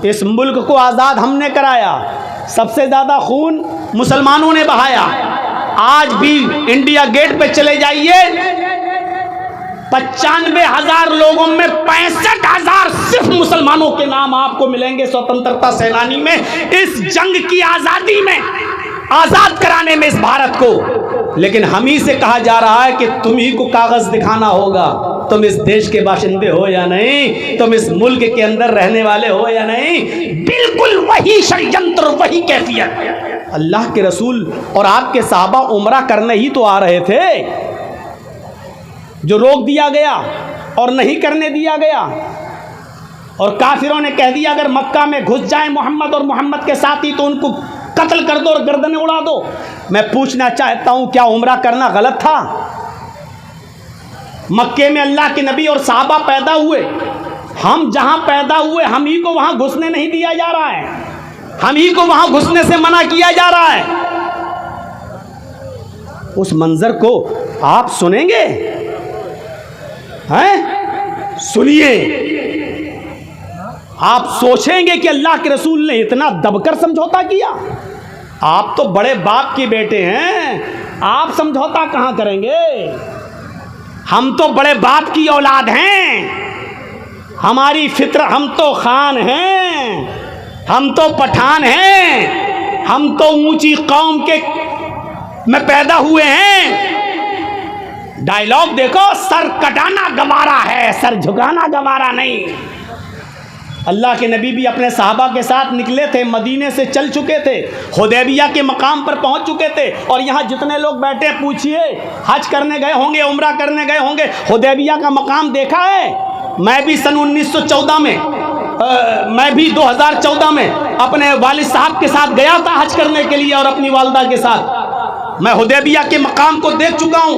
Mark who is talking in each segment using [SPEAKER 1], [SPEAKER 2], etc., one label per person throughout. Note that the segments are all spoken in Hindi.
[SPEAKER 1] इस मुल्क को आज़ाद हमने कराया, सबसे ज़्यादा खून मुसलमानों ने बहाया। आज भी इंडिया गेट पे चले जाइए, 95,000 लोगों में 65,000 सिर्फ मुसलमानों के नाम आपको मिलेंगे स्वतंत्रता सेनानी में, इस जंग की आज़ादी में, आज़ाद कराने में इस भारत को। लेकिन हम ही से कहा जा रहा है कि तुम ही को कागज़ दिखाना होगा, तुम इस देश के बाशिंदे हो या नहीं, तुम इस मुल्क के अंदर रहने वाले हो या नहीं। बिल्कुल वही षड्यंत्र, वही कैफियत। अल्लाह के रसूल और आपके साहबा उम्रा करने ही तो आ रहे थे, जो रोक दिया गया और नहीं करने दिया गया। और काफिरों ने कह दिया अगर मक्का में घुस जाए मोहम्मद और मोहम्मद के साथी तो उनको कत्ल कर दो और गर्दनें उड़ा दो। मैं पूछना चाहता हूं, क्या उम्रा करना गलत था? मक्के में अल्लाह के नबी और साहबा पैदा हुए, हम जहां पैदा हुए हम ही को वहां घुसने नहीं दिया जा रहा है, हम ही को वहां घुसने से मना किया जा रहा है। उस मंजर को आप सुनेंगे? हैं? सुनिए, आप सोचेंगे कि अल्लाह के रसूल ने इतना दबकर समझौता किया? आप तो बड़े बाप के बेटे हैं, आप समझौता कहां करेंगे? हम तो बड़े बाप की औलाद हैं, हमारी फित्र, हम तो खान हैं, हम तो पठान हैं, हम तो ऊंची कौम के में पैदा हुए हैं। डायलॉग देखो, सर कटाना गवारा है, सर झुकाना गवारा नहीं। अल्लाह के नबी भी अपने साहबा के साथ निकले थे, मदीने से चल चुके थे, हुदैबिया के मकाम पर पहुंच चुके थे। और यहाँ जितने लोग बैठे पूछिए, हज करने गए होंगे, उम्रा करने गए होंगे, हुदैबिया का मकाम देखा है? मैं भी सन 1914 में मैं भी 2014 में अपने वालिद साहब के साथ गया था हज करने के लिए और अपनी वालदा के साथ। मैं हुदैबिया के मकाम को देख चुका हूँ।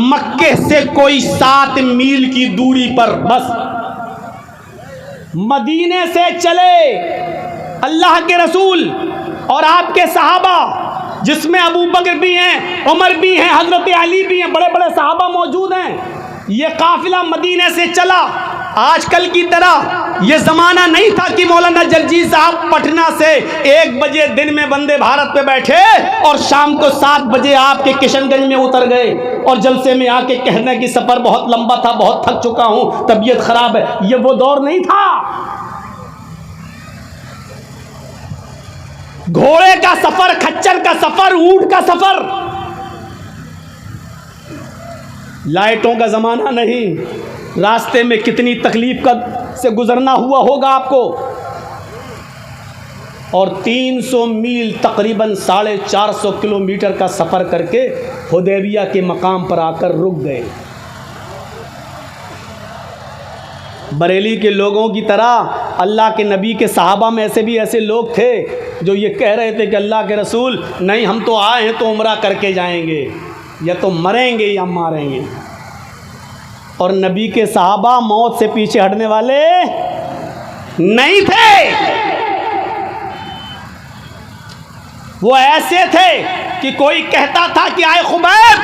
[SPEAKER 1] मक्के से कोई 7 मील की दूरी पर बस मदीने से चले अल्लाह के रसूल और आपके सहाबा, जिसमें अबू बकर भी हैं, उमर भी हैं, हजरत अली भी हैं, बड़े बड़े सहाबा मौजूद हैं। ये काफिला मदीने से चला। आजकल की तरह ये ज़माना नहीं था कि मौलाना जलजी साहब पटना से 1 बजे दिन में वंदे भारत पे बैठे और शाम को 7 बजे आपके किशनगंज में उतर गए और जलसे में आके कहने की सफ़र बहुत लंबा था, बहुत थक चुका हूँ, तबीयत ख़राब है। ये वो दौर नहीं था। घोड़े का सफ़र, खच्चर का सफ़र, ऊंट का सफ़र, लाइटों का ज़माना नहीं। रास्ते में कितनी तकलीफ का से गुजरना हुआ होगा आपको। और 300 मील तकरीबन 450 किलोमीटर का सफ़र करके हुदैबिया के मकाम पर आकर रुक गए। बरेली के लोगों की तरह अल्लाह के नबी के सहाबा में ऐसे भी ऐसे लोग थे जो ये कह रहे थे कि अल्लाह के रसूल, नहीं हम तो आए हैं तो उम्रा करके जाएंगे, या तो मरेंगे या मारेंगे। और नबी के सहाबा मौत से पीछे हटने वाले नहीं थे। वो ऐसे थे कि कोई कहता था कि आए खुबैब,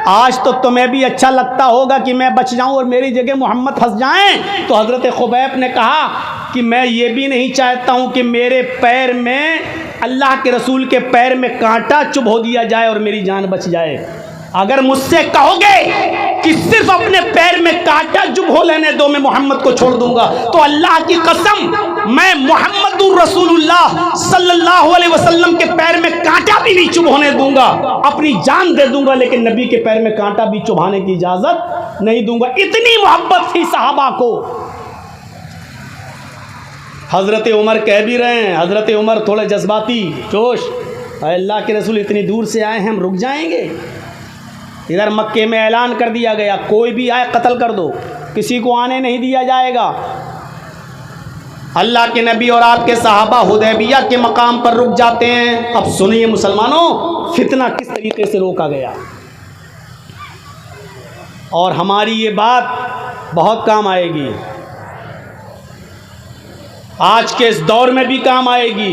[SPEAKER 1] आज तो तुम्हें भी अच्छा लगता होगा कि मैं बच जाऊं और मेरी जगह मोहम्मद फंस जाएं। तो हज़रत खुबैब ने कहा कि मैं ये भी नहीं चाहता हूं कि मेरे पैर में, अल्लाह के रसूल के पैर में कांटा चुभो दिया जाए और मेरी जान बच जाए। अगर मुझसे कहोगे कि सिर्फ अपने पैर में कांटा चुभो लेने दो, मैं मोहम्मद को छोड़ दूंगा, तो अल्लाह की कसम मैं मोहम्मदुर रसूलुल्लाह सल्लल्लाहु अलैहि वसल्लम के पैर में कांटा भी नहीं चुभोने दूंगा, अपनी जान दे दूंगा, लेकिन नबी के पैर में कांटा भी चुभाने की इजाजत नहीं दूंगा। इतनी मोहब्बत थी सहाबा को। हजरत उमर कह भी रहे हैं, हजरत उमर थोड़े जज्बाती जोश, अल्लाह के रसूल इतनी दूर से आए हैं, हम रुक जाएंगे? इधर मक्के में ऐलान कर दिया गया, कोई भी आए कत्ल कर दो, किसी को आने नहीं दिया जाएगा। अल्लाह के नबी और आपके सहाबा हुदैबिया के मकाम पर रुक जाते हैं। अब सुनिए मुसलमानों, फितना किस तरीके से रोका गया। और हमारी ये बात बहुत काम आएगी, आज के इस दौर में भी काम आएगी,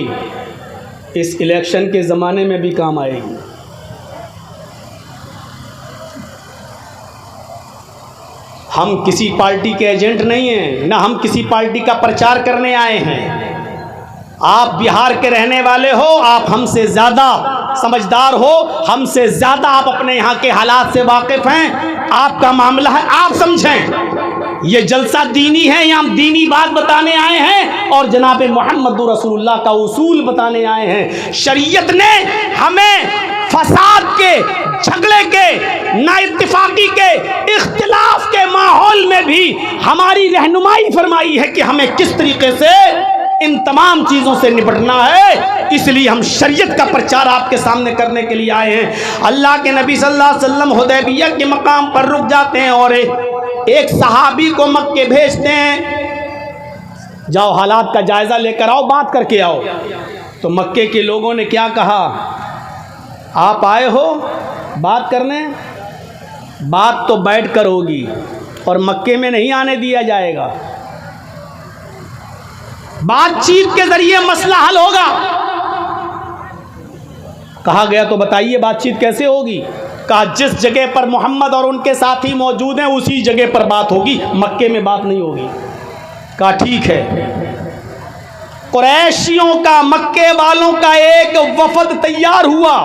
[SPEAKER 1] इस इलेक्शन के ज़माने में भी काम आएगी। हम किसी पार्टी के एजेंट नहीं हैं, ना हम किसी पार्टी का प्रचार करने आए हैं। आप बिहार के रहने वाले हो, आप हमसे ज़्यादा समझदार हो, हमसे ज़्यादा आप अपने यहाँ के हालात से वाकिफ़ हैं। आपका मामला है, आप समझें। ये जलसा दीनी है, यहाँ हम दीनी बात बताने आए हैं और जनाब मोहम्मद रसूलुल्लाह का उसूल बताने आए हैं। शरीयत ने हमें फसाद के, झगड़े के, नाइत्तिफाकी के, इख्तिलाफ के माहौल में भी हमारी रहनुमाई फरमाई है कि हमें किस तरीके से इन तमाम चीज़ों से निपटना है। इसलिए हम शरीयत का प्रचार आपके सामने करने के लिए आए हैं। अल्लाह के नबी सल्लल्लाहु अलैहि वसल्लम हुदैबिया के मकाम पर रुक जाते हैं और एक सहाबी को मक्के भेजते हैं, जाओ हालात का जायज़ा लेकर आओ, बात करके आओ। तो मक्के के लोगों ने क्या कहा, आप आए हो बात करने, बात तो बैठ कर होगी और मक्के में नहीं आने दिया जाएगा। बातचीत के जरिए मसला हल होगा। कहा गया तो बताइए बातचीत कैसे होगी। कहा जिस जगह पर मोहम्मद और उनके साथी मौजूद हैं उसी जगह पर बात होगी, मक्के में बात नहीं होगी। कहा ठीक है। कुरैशियों का, मक्के वालों का एक वफद तैयार हुआ,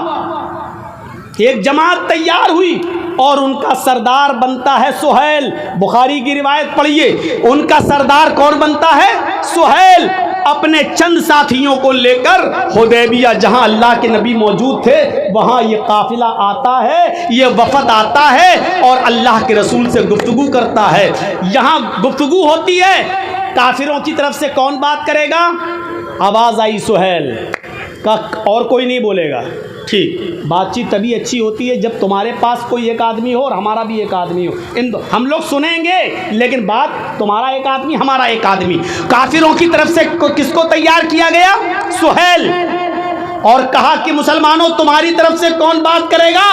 [SPEAKER 1] एक जमात तैयार हुई और उनका सरदार बनता है सुहैल। बुखारी की रिवायत पढ़िए, उनका सरदार कौन बनता है? सुहैल। अपने चंद साथियों को लेकर हुदैबिया, जहां अल्लाह के नबी मौजूद थे, वहां ये काफिला आता है, ये वफद आता है और अल्लाह के रसूल से गुफ्तगू करता है। यहां गुफ्तगू होती है, काफिरों की तरफ से कौन बात करेगा? आवाज़ आई सुहैल का, और कोई नहीं बोलेगा। ठीक, बातचीत तभी अच्छी होती है जब तुम्हारे पास कोई एक आदमी हो और हमारा भी एक आदमी हो। हम लोग सुनेंगे लेकिन बात तुम्हारा एक आदमी, हमारा एक आदमी। काफिरों की तरफ से किसको तैयार किया गया? सुहैल। और कहा कि मुसलमानों तुम्हारी तरफ से कौन बात करेगा?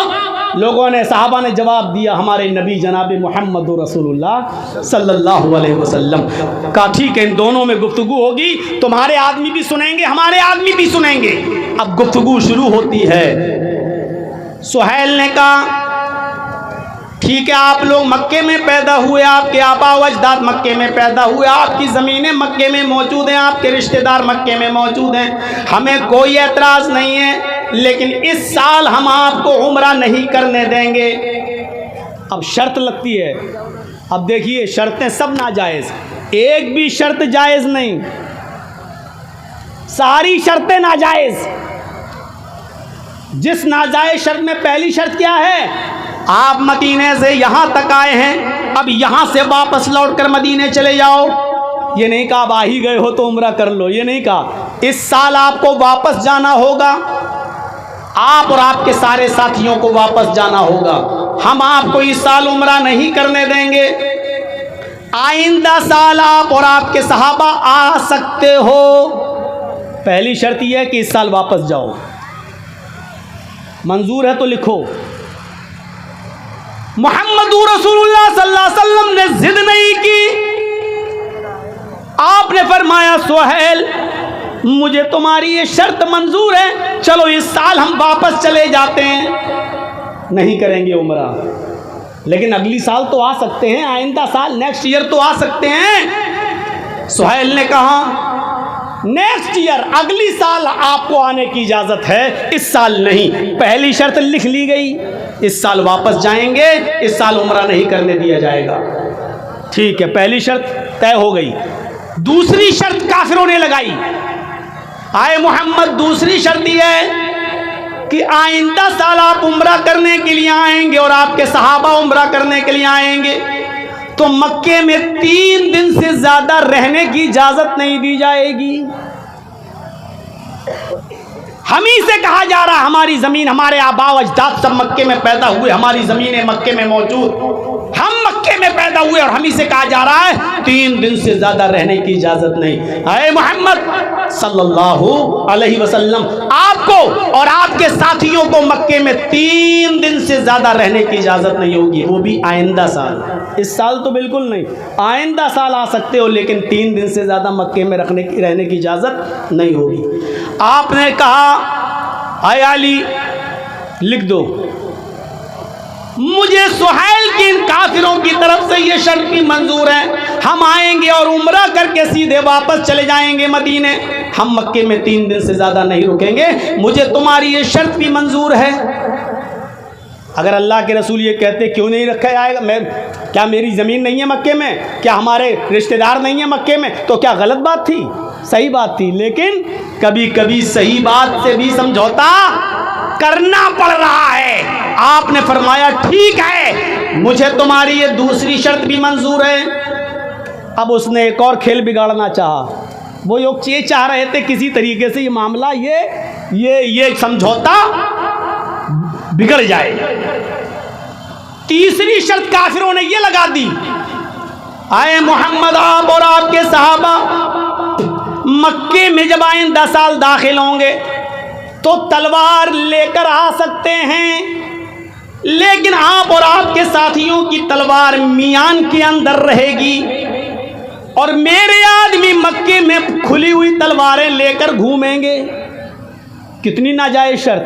[SPEAKER 1] लोगों ने, सहाबा ने जवाब दिया, हमारे नबी जनाब मोहम्मद रसूलुल्लाह सल्लल्लाहु अलैहि वसल्लम। कहा ठीक है, इन दोनों में गुफ्तगू होगी, तुम्हारे आदमी भी सुनेंगे, हमारे आदमी भी सुनेंगे। अब गुफ्तगू शुरू होती है। सुहैल ने कहा ठीक है, आप लोग मक्के में पैदा हुए, आपके आबा व अजदाद मक्के में पैदा हुए, आपकी ज़मीनें मक्के में मौजूद हैं, आपके रिश्तेदार मक्के में मौजूद हैं, हमें कोई एतराज़ नहीं है, लेकिन इस साल हम आपको उम्रा नहीं करने देंगे। अब शर्त लगती है। अब देखिए शर्तें सब नाजायज़, एक भी शर्त जायज़ नहीं, सारी शर्तें नाजायज़। जिस नाजायज़ शर्त में पहली शर्त क्या है? आप मदीने से यहाँ तक आए हैं, अब यहाँ से वापस लौट कर मदीने चले जाओ। ये नहीं कहा अब आ ही गए हो तो उम्रा कर लो, ये नहीं कहा। इस साल आपको वापस जाना होगा, आप और आपके सारे साथियों को वापस जाना होगा। हम आपको इस साल उम्रा नहीं करने देंगे, आइंदा साल आप और आपके सहाबा आ सकते हो। पहली शर्त यह है कि इस साल वापस जाओ। मंजूर है तो लिखो। मोहम्मद रसूलुल्लाह सल्लल्लाहु अलैहि वसल्लम ने जिद नहीं की। आपने फरमाया सुहैल मुझे तुम्हारी ये शर्त मंजूर है, चलो इस साल हम वापस चले जाते हैं, नहीं करेंगे उम्रा, लेकिन अगली साल तो आ सकते हैं, आइंदा साल नेक्स्ट ईयर तो आ सकते हैं। सुहैल ने कहा नेक्स्ट ईयर, अगली साल आपको आने की इजाज़त है, इस साल नहीं। पहली शर्त लिख ली गई, इस साल वापस जाएंगे, इस साल उम्रा नहीं करने दिया जाएगा। ठीक है, पहली शर्त तय हो गई। दूसरी शर्त काफिरों ने लगाई। आए मोहम्मद, दूसरी शर्त यह है कि आइंदा साल आप उम्रा करने के लिए आएंगे और आपके सहाबा उम्रा करने के लिए आएंगे, तो मक्के में 3 दिन से ज़्यादा रहने की इजाज़त नहीं दी जाएगी। हम ही से कहा जा रहा, हमारी ज़मीन, हमारे आबा अजदाद सब मक्के में पैदा हुए, हमारी ज़मीनें मक्के में मौजूद, हम मक्के में पैदा हुए और हम ही से कहा जा रहा है 3 दिन से ज़्यादा रहने की इजाज़त नहीं। आए मोहम्मद सल्लल्लाहु अलैहि वसल्लम, आपको और आपके साथियों को मक्के में 3 दिन से ज़्यादा रहने की इजाज़त नहीं होगी, वो भी आइंदा साल। इस साल तो बिल्कुल नहीं, आइंदा साल आ सकते हो, लेकिन 3 दिन से ज़्यादा मक्के में रहने की इजाज़त नहीं होगी। आपने कहा आय अली लिख दो, मुझे सुहैल की इन काफिरों की तरफ से ये शर्त भी मंजूर है, हम आएंगे और उम्रा करके सीधे वापस चले जाएंगे मदीने, हम मक्के में 3 दिन से ज़्यादा नहीं रुकेंगे, मुझे तुम्हारी ये शर्त भी मंजूर है। अगर अल्लाह के रसूल ये कहते क्यों नहीं रखा जाएगा, मैं क्या मेरी ज़मीन नहीं है मक्के में, क्या हमारे रिश्तेदार नहीं है मक्के में, तो क्या गलत बात थी? सही बात थी, लेकिन कभी कभी सही बात से भी समझौता करना पड़ रहा है। आपने फरमाया ठीक है, मुझे तुम्हारी ये दूसरी शर्त भी मंजूर है। अब उसने एक और खेल बिगाड़ना चाहा, वो ये चाह रहे थे किसी तरीके से ये मामला ये समझौता बिगड़ जाए। तीसरी शर्त काफिरों ने ये लगा दी, आए मोहम्मद आप और आपके सहाबा मक्के में जब आइंदा साल दाखिल होंगे तो तलवार लेकर आ सकते हैं, लेकिन आप और आपके साथियों की तलवार मियान के अंदर रहेगी और मेरे आदमी मक्के में खुली हुई तलवारें लेकर घूमेंगे। कितनी नाजायज शर्त,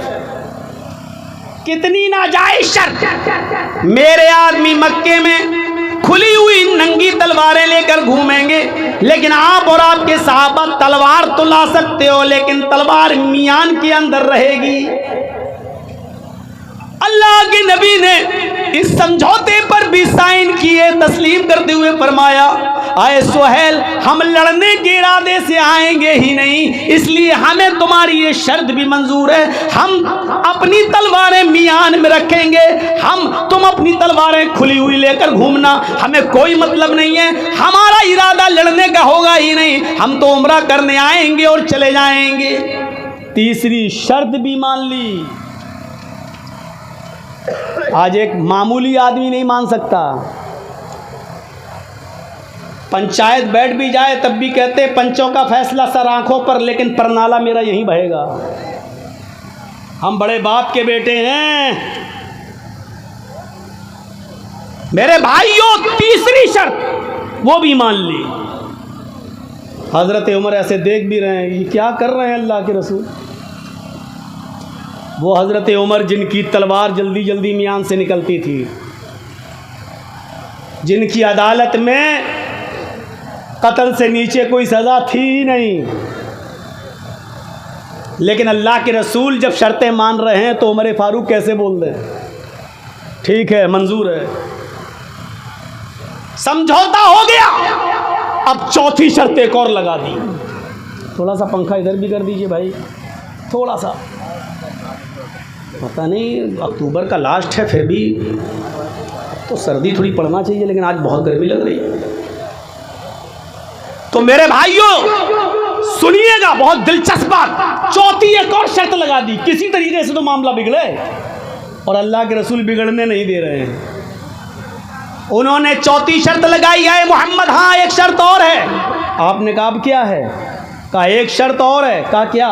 [SPEAKER 1] कितनी नाजायज शर्त। मेरे आदमी मक्के में खुली हुई नंगी तलवारें लेकर घूमेंगे, लेकिन आप और आपके साहबा तलवार तो ला सकते हो, लेकिन तलवार मियान के अंदर रहेगी। अल्लाह के नबी ने इस समझौते पर भी साइन किए, तस्लीम करते हुए फरमाया, आए सुहैल हम लड़ने के इरादे से आएंगे ही नहीं, इसलिए हमें तुम्हारी ये शर्त भी मंजूर है, हम अपनी तलवारें मियान में रखेंगे, तुम अपनी तलवारें खुली हुई लेकर घूमना, हमें कोई मतलब नहीं है, हमारा इरादा लड़ने का होगा ही नहीं, हम तो उम्रा करने आएंगे और चले जाएंगे। तीसरी शर्त भी मान ली। आज एक मामूली आदमी नहीं मान सकता, पंचायत बैठ भी जाए तब भी कहते पंचों का फैसला सर आंखों पर, लेकिन परनाला मेरा यहीं बहेगा। हम बड़े बाप के बेटे हैं। मेरे भाइयों, तीसरी शर्त वो भी मान ली। हजरत उमर ऐसे देख भी रहे हैं, ये क्या कर रहे हैं अल्लाह के रसूल। वो हजरत उमर जिनकी तलवार जल्दी जल्दी मियान से निकलती थी, जिनकी अदालत में कत्ल से नीचे कोई सज़ा थी ही नहीं, लेकिन अल्लाह के रसूल जब शर्तें मान रहे हैं तो उमर फारूक कैसे बोल रहे हैं, ठीक है मंजूर है, समझौता हो गया। अब चौथी शर्त एक और लगा दी। थोड़ा सा पंखा इधर भी कर दीजिए भाई, थोड़ा सा, पता नहीं अक्टूबर का लास्ट है, फिर भी तो सर्दी थोड़ी पड़ना चाहिए, लेकिन आज बहुत गर्मी लग रही है। तो मेरे भाइयों सुनिएगा, बहुत दिलचस्प बात, चौथी एक और शर्त लगा दी। किसी तरीके से तो मामला बिगड़े, और अल्लाह के रसूल बिगड़ने नहीं दे रहे हैं। उन्होंने चौथी शर्त लगाई है, मोहम्मद हाँ एक शर्त और है। आपने कहा अब क्या है? कहा एक शर्त और है। कहा क्या?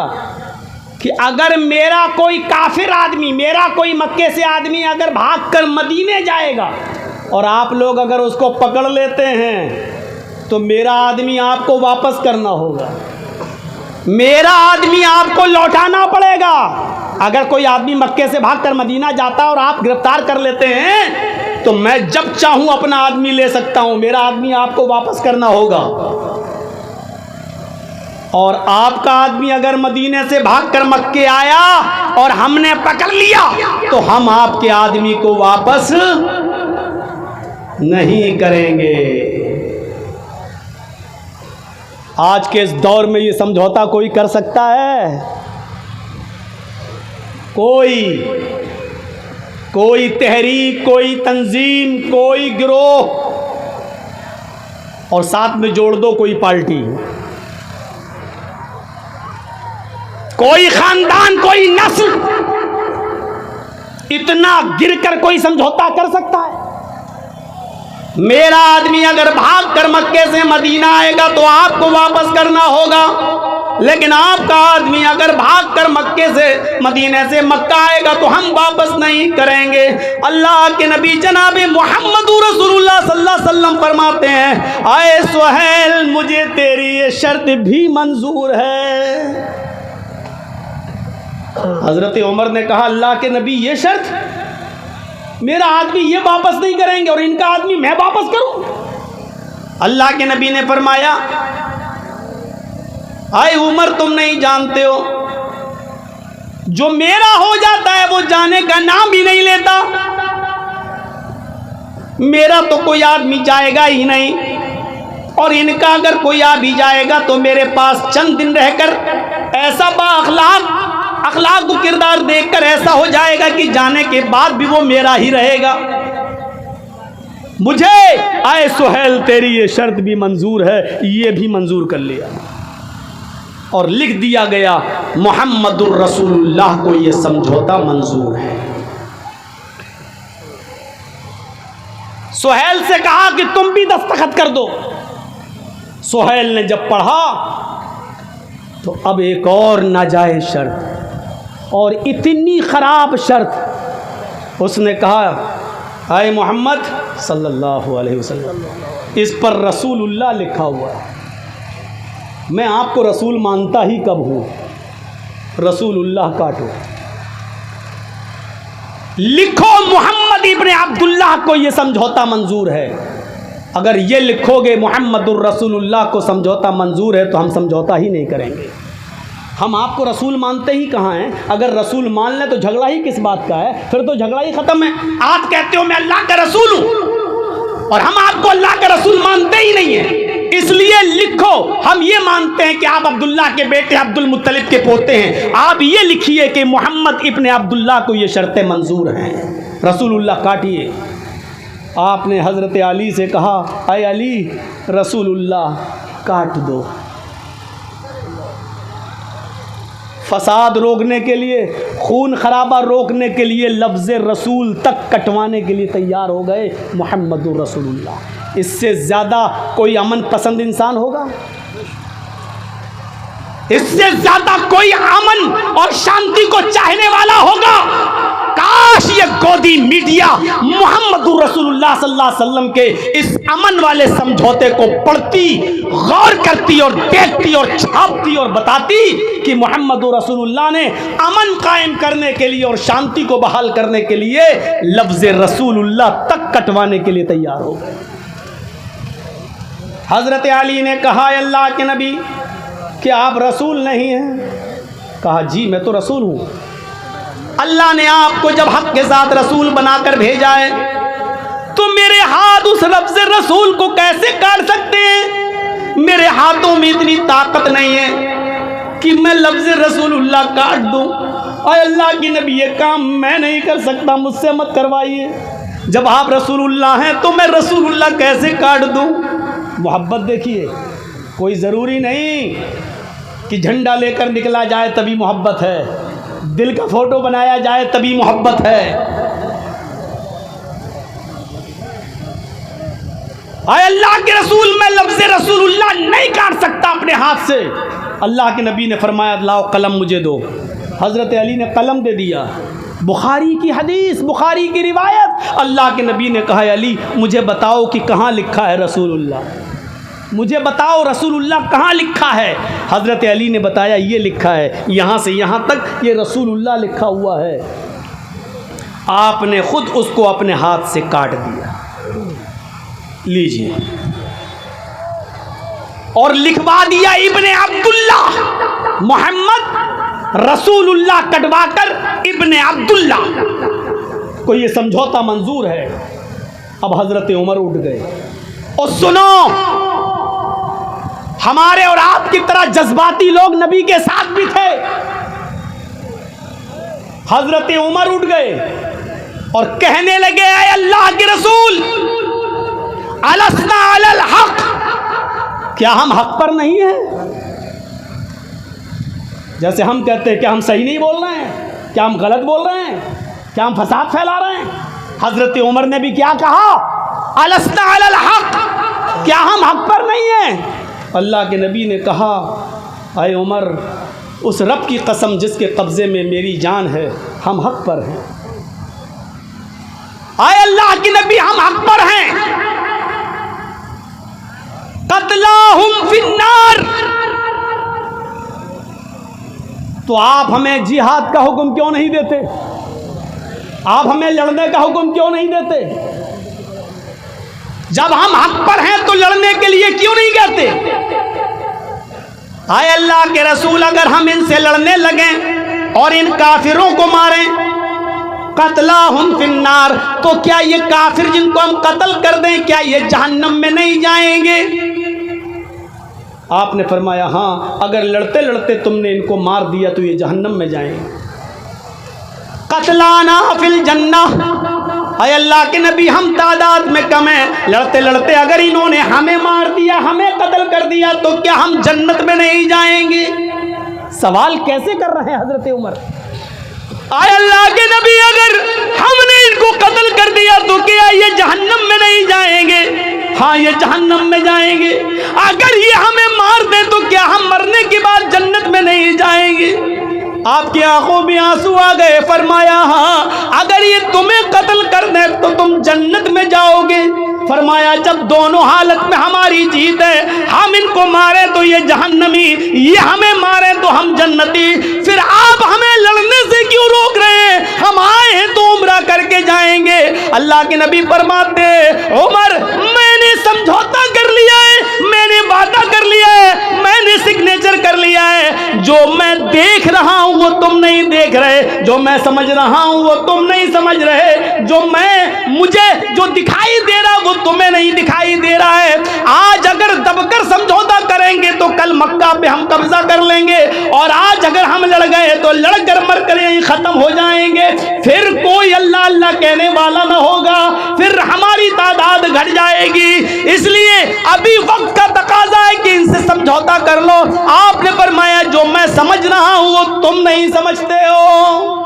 [SPEAKER 1] कि अगर मेरा कोई काफिर आदमी, मेरा कोई मक्के से आदमी अगर भागकर मदीने जाएगा और आप लोग अगर उसको पकड़ लेते हैं तो मेरा आदमी आपको वापस करना होगा, मेरा आदमी आपको लौटाना पड़ेगा। अगर कोई आदमी मक्के से भागकर मदीना जाता और आप गिरफ्तार कर लेते हैं तो मैं जब चाहूं अपना आदमी ले सकता हूं, मेरा आदमी आपको वापस करना होगा। और आपका आदमी अगर मदीने से भागकर मक्के आया और हमने पकड़ लिया तो हम आपके आदमी को वापस नहीं करेंगे। आज के इस दौर में ये समझौता कोई कर सकता है? कोई तहरीक, कोई तंजीम, कोई गिरोह, और साथ में जोड़ दो कोई पार्टी, कोई खानदान, कोई नस्ल, इतना गिरकर कोई समझौता कर सकता है? मेरा आदमी अगर भागकर मक्के से मदीना आएगा तो आपको वापस करना होगा, लेकिन आपका आदमी अगर भागकर मक्के से मदीने से मक्का आएगा तो हम वापस नहीं करेंगे। अल्लाह के नबी जनाब मोहम्मद रसूलुल्लाह सल्लल्लाहु अलैहि वसल्लम फरमाते हैं, आए सुहैल मुझे तेरी ये शर्त भी मंजूर है। हजरत उमर ने कहा, अल्लाह के नबी ये शर्त? मेरा आदमी ये वापस नहीं करेंगे और इनका आदमी मैं वापस करूं। अल्लाह के नबी ने फरमाया, आए उमर तुम नहीं जानते हो, जो मेरा हो जाता है वो जाने का नाम भी नहीं लेता। मेरा तो कोई आदमी जाएगा ही नहीं, और इनका अगर कोई आ भी जाएगा तो मेरे पास चंद दिन रहकर ऐसा अखलाक को किरदार देखकर ऐसा हो जाएगा कि जाने के बाद भी वो मेरा ही रहेगा। मुझे आए सुहेल तेरी ये शर्त भी मंजूर है, ये भी मंजूर कर लिया और लिख दिया गया मोहम्मदुर रसूलुल्लाह को ये समझौता मंजूर है। सुहेल से कहा कि तुम भी दस्तखत कर दो। सुहेल ने जब पढ़ा तो अब एक और नाजायज शर्त और इतनी खराब शर्त, उसने कहा, आए मोहम्मद सल्लल्लाहु अलैहि वसल्लम, इस पर रसूलुल्लाह लिखा हुआ है, मैं आपको रसूल मानता ही कब हूँ, रसूलुल्लाह काटो। लिखो मोहम्मद इब्ने अब्दुल्लाह को ये समझौता मंजूर है। अगर ये लिखोगे मोहम्मदुर रसूलुल्लाह को समझौता मंजूर है तो हम समझौता ही नहीं करेंगे। हम आपको रसूल मानते ही कहाँ हैं? अगर रसूल मान लें तो झगड़ा ही किस बात का है? फिर तो झगड़ा ही ख़त्म है। आप कहते हो मैं अल्लाह का रसूल हूँ और हम आपको अल्लाह का रसूल मानते ही नहीं हैं, इसलिए लिखो हम ये मानते हैं कि आप अब्दुल्ला के बेटे अब्दुल मुत्तलिब के पोते हैं। आप ये लिखिए कि मोहम्मद इब्ने अब्दुल्ला को ये शर्तें मंजूर हैं। रसूलुल्लाह काटिए। आपने हज़रत अली से कहा, अय अली रसूलुल्लाह काट दो। फसाद रोकने के लिए, खून खराबा रोकने के लिए लफ्ज़ रसूल तक कटवाने के लिए तैयार हो गए मोहम्मदुर रसूलुल्लाह। इससे ज़्यादा कोई अमन पसंद इंसान होगा? इससे ज़्यादा कोई अमन और शांति को चाहने वाला होगा? काश ये गोदी मीडिया मोहम्मदुर रसूलुल्लाह सल्लल्लाहु अलैहि वसल्लम के इस अमन वाले समझौते को पढ़ती, गौर करती और देखती और छापती और बताती कि मोहम्मदुर रसूलुल्लाह ने अमन कायम करने के लिए और शांति को बहाल करने के लिए लफ्ज़ रसूलुल्लाह तक कटवाने के लिए तैयार हो गए। हज़रत अली ने कहा, अल्लाह के नबी क्या आप रसूल नहीं हैं? कहा, जी मैं तो रसूल हूँ। अल्लाह ने आपको जब हक के साथ रसूल बनाकर भेजा है तो मेरे हाथ उस लफ्ज़ रसूल को कैसे काट सकते हैं? मेरे हाथों में इतनी ताकत नहीं है कि मैं लफ्ज़ रसूलुल्लाह काट दूं। और अल्लाह की नबी ये काम मैं नहीं कर सकता, मुझसे मत करवाइए। जब आप रसूलुल्लाह हैं तो मैं रसूलुल्लाह कैसे काट दूं? मोहब्बत देखिए, कोई ज़रूरी नहीं कि झंडा लेकर निकला जाए तभी मोहब्बत है, दिल का फोटो बनाया जाए तभी मोहब्बत है। आए अल्लाह के रसूल, मैं लफ्ज़ रसूलुल्लाह नहीं काट सकता अपने हाथ से। अल्लाह के नबी ने फरमाया, लाओ कलम मुझे दो। हज़रत अली ने कलम दे दिया। बुखारी की हदीस, बुखारी की रिवायत, अल्लाह के नबी ने कहा, अली मुझे बताओ कि कहाँ लिखा है रसूलुल्लाह, मुझे बताओ रसूलुल्लाह कहाँ लिखा है। हज़रत अली ने बताया, ये लिखा है, यहाँ से यहाँ तक ये रसूलुल्लाह लिखा हुआ है। आपने खुद उसको अपने हाथ से काट दिया। लीजिए, और लिखवा दिया इब्ने अब्दुल्ला, मोहम्मद रसूलुल्लाह कटवाकर इब्ने अब्दुल्ला को ये समझौता मंजूर है। अब हज़रत उमर उठ गए। और सुनो, हमारे और आपकी तरह जज्बाती लोग नबी के साथ भी थे। हजरत उमर उठ गए और कहने लगे, ऐ अल्लाह के रसूल, अलस्ना अलल हक, क्या हम हक पर नहीं हैं? जैसे हम कहते हैं, क्या हम सही नहीं बोल रहे हैं? क्या हम गलत बोल रहे हैं? क्या हम फसाद फैला रहे हैं? हजरत उमर ने भी क्या कहा? अलस्ना अलल हक, क्या हम हक पर नहीं हैं? अल्लाह के नबी ने कहा, आए उमर, उस रब की कसम जिसके कब्ज़े में मेरी जान है, हम हक पर हैं। आए अल्लाह के नबी, हम हक पर हैं। कत्लाहुम फिन्नार, तो आप हमें जिहाद का हुक्म क्यों नहीं देते? आप हमें लड़ने का हुक्म क्यों नहीं देते? जब हम हक पर हैं तो लड़ने के लिए क्यों नहीं कहते? आए अल्लाह के रसूल, अगर हम इनसे लड़ने लगें और इन काफिरों को मारें, कतलाहुम फिन्नार, तो क्या ये काफिर जिनको हम कत्ल कर दें, क्या ये जहन्नम में नहीं जाएंगे? आपने फरमाया हाँ, अगर लड़ते लड़ते तुमने इनको मार दिया तो ये जहन्नम में जाएंगे। कतलाना फिल जन्नह, अय अल्लाह के नबी हम तादाद में कम हैं, लड़ते लड़ते अगर इन्होंने हमें मार दिया, हमें कत्ल कर दिया, तो क्या हम जन्नत में नहीं जाएंगे? सवाल कैसे कर रहे हैं हजरत उमर? आय अल्लाह के नबी, अगर हमने इनको कत्ल कर दिया तो क्या ये जहन्नम में नहीं जाएंगे? हाँ, ये जहन्नम में जाएंगे। अगर ये हमें मार दे तो क्या हम मरने के बाद जन्नत में नहीं जाएंगे? आपकी आंखों में आंसू आ गए। फरमाया हाँ, अगर ये तुम्हें कत्ल कर दे तो तुम जन्नत में जाओगे। फरमाया जब दोनों हालत में हमारी जीत है, हम इनको मारे तो ये जहन्नमी, ये हमें मारे तो हम जन्नती, फिर आप हमें लड़ने से क्यों रोक रहे हैं? हम आए हैं तो उम्रा करके जाएंगे। अल्लाह के नबी फरमाते, उमर मैंने समझौता कर लिया है, मैंने वादा कर लिया है, मैंने सिग्नेचर कर लिया है। जो मैं देख रहा हूं वो तुम नहीं देख रहे, जो मैं समझ रहा हूं वो तुम नहीं समझ रहे, जो मुझे जो दिखाई दे रहा वो तुम्हें नहीं दिखाई दे रहा है। आज अगर दबकर समझौता करेंगे तो कल मक्का पे हम कब्जा कर लेंगे, और आज अगर हम लड़ गए तो लड़कर मरकर यहीं खत्म हो जाएंगे। फिर कोई अल्लाह अल्लाह कहने वाला ना होगा, फिर हमारी तादाद घट जाएगी। इसलिए अभी वक्त का तकाजा है कि इनसे समझौता कर लो। आपने फरमाया जो मैं समझ रहा हूं वो तुम नहीं समझते हो,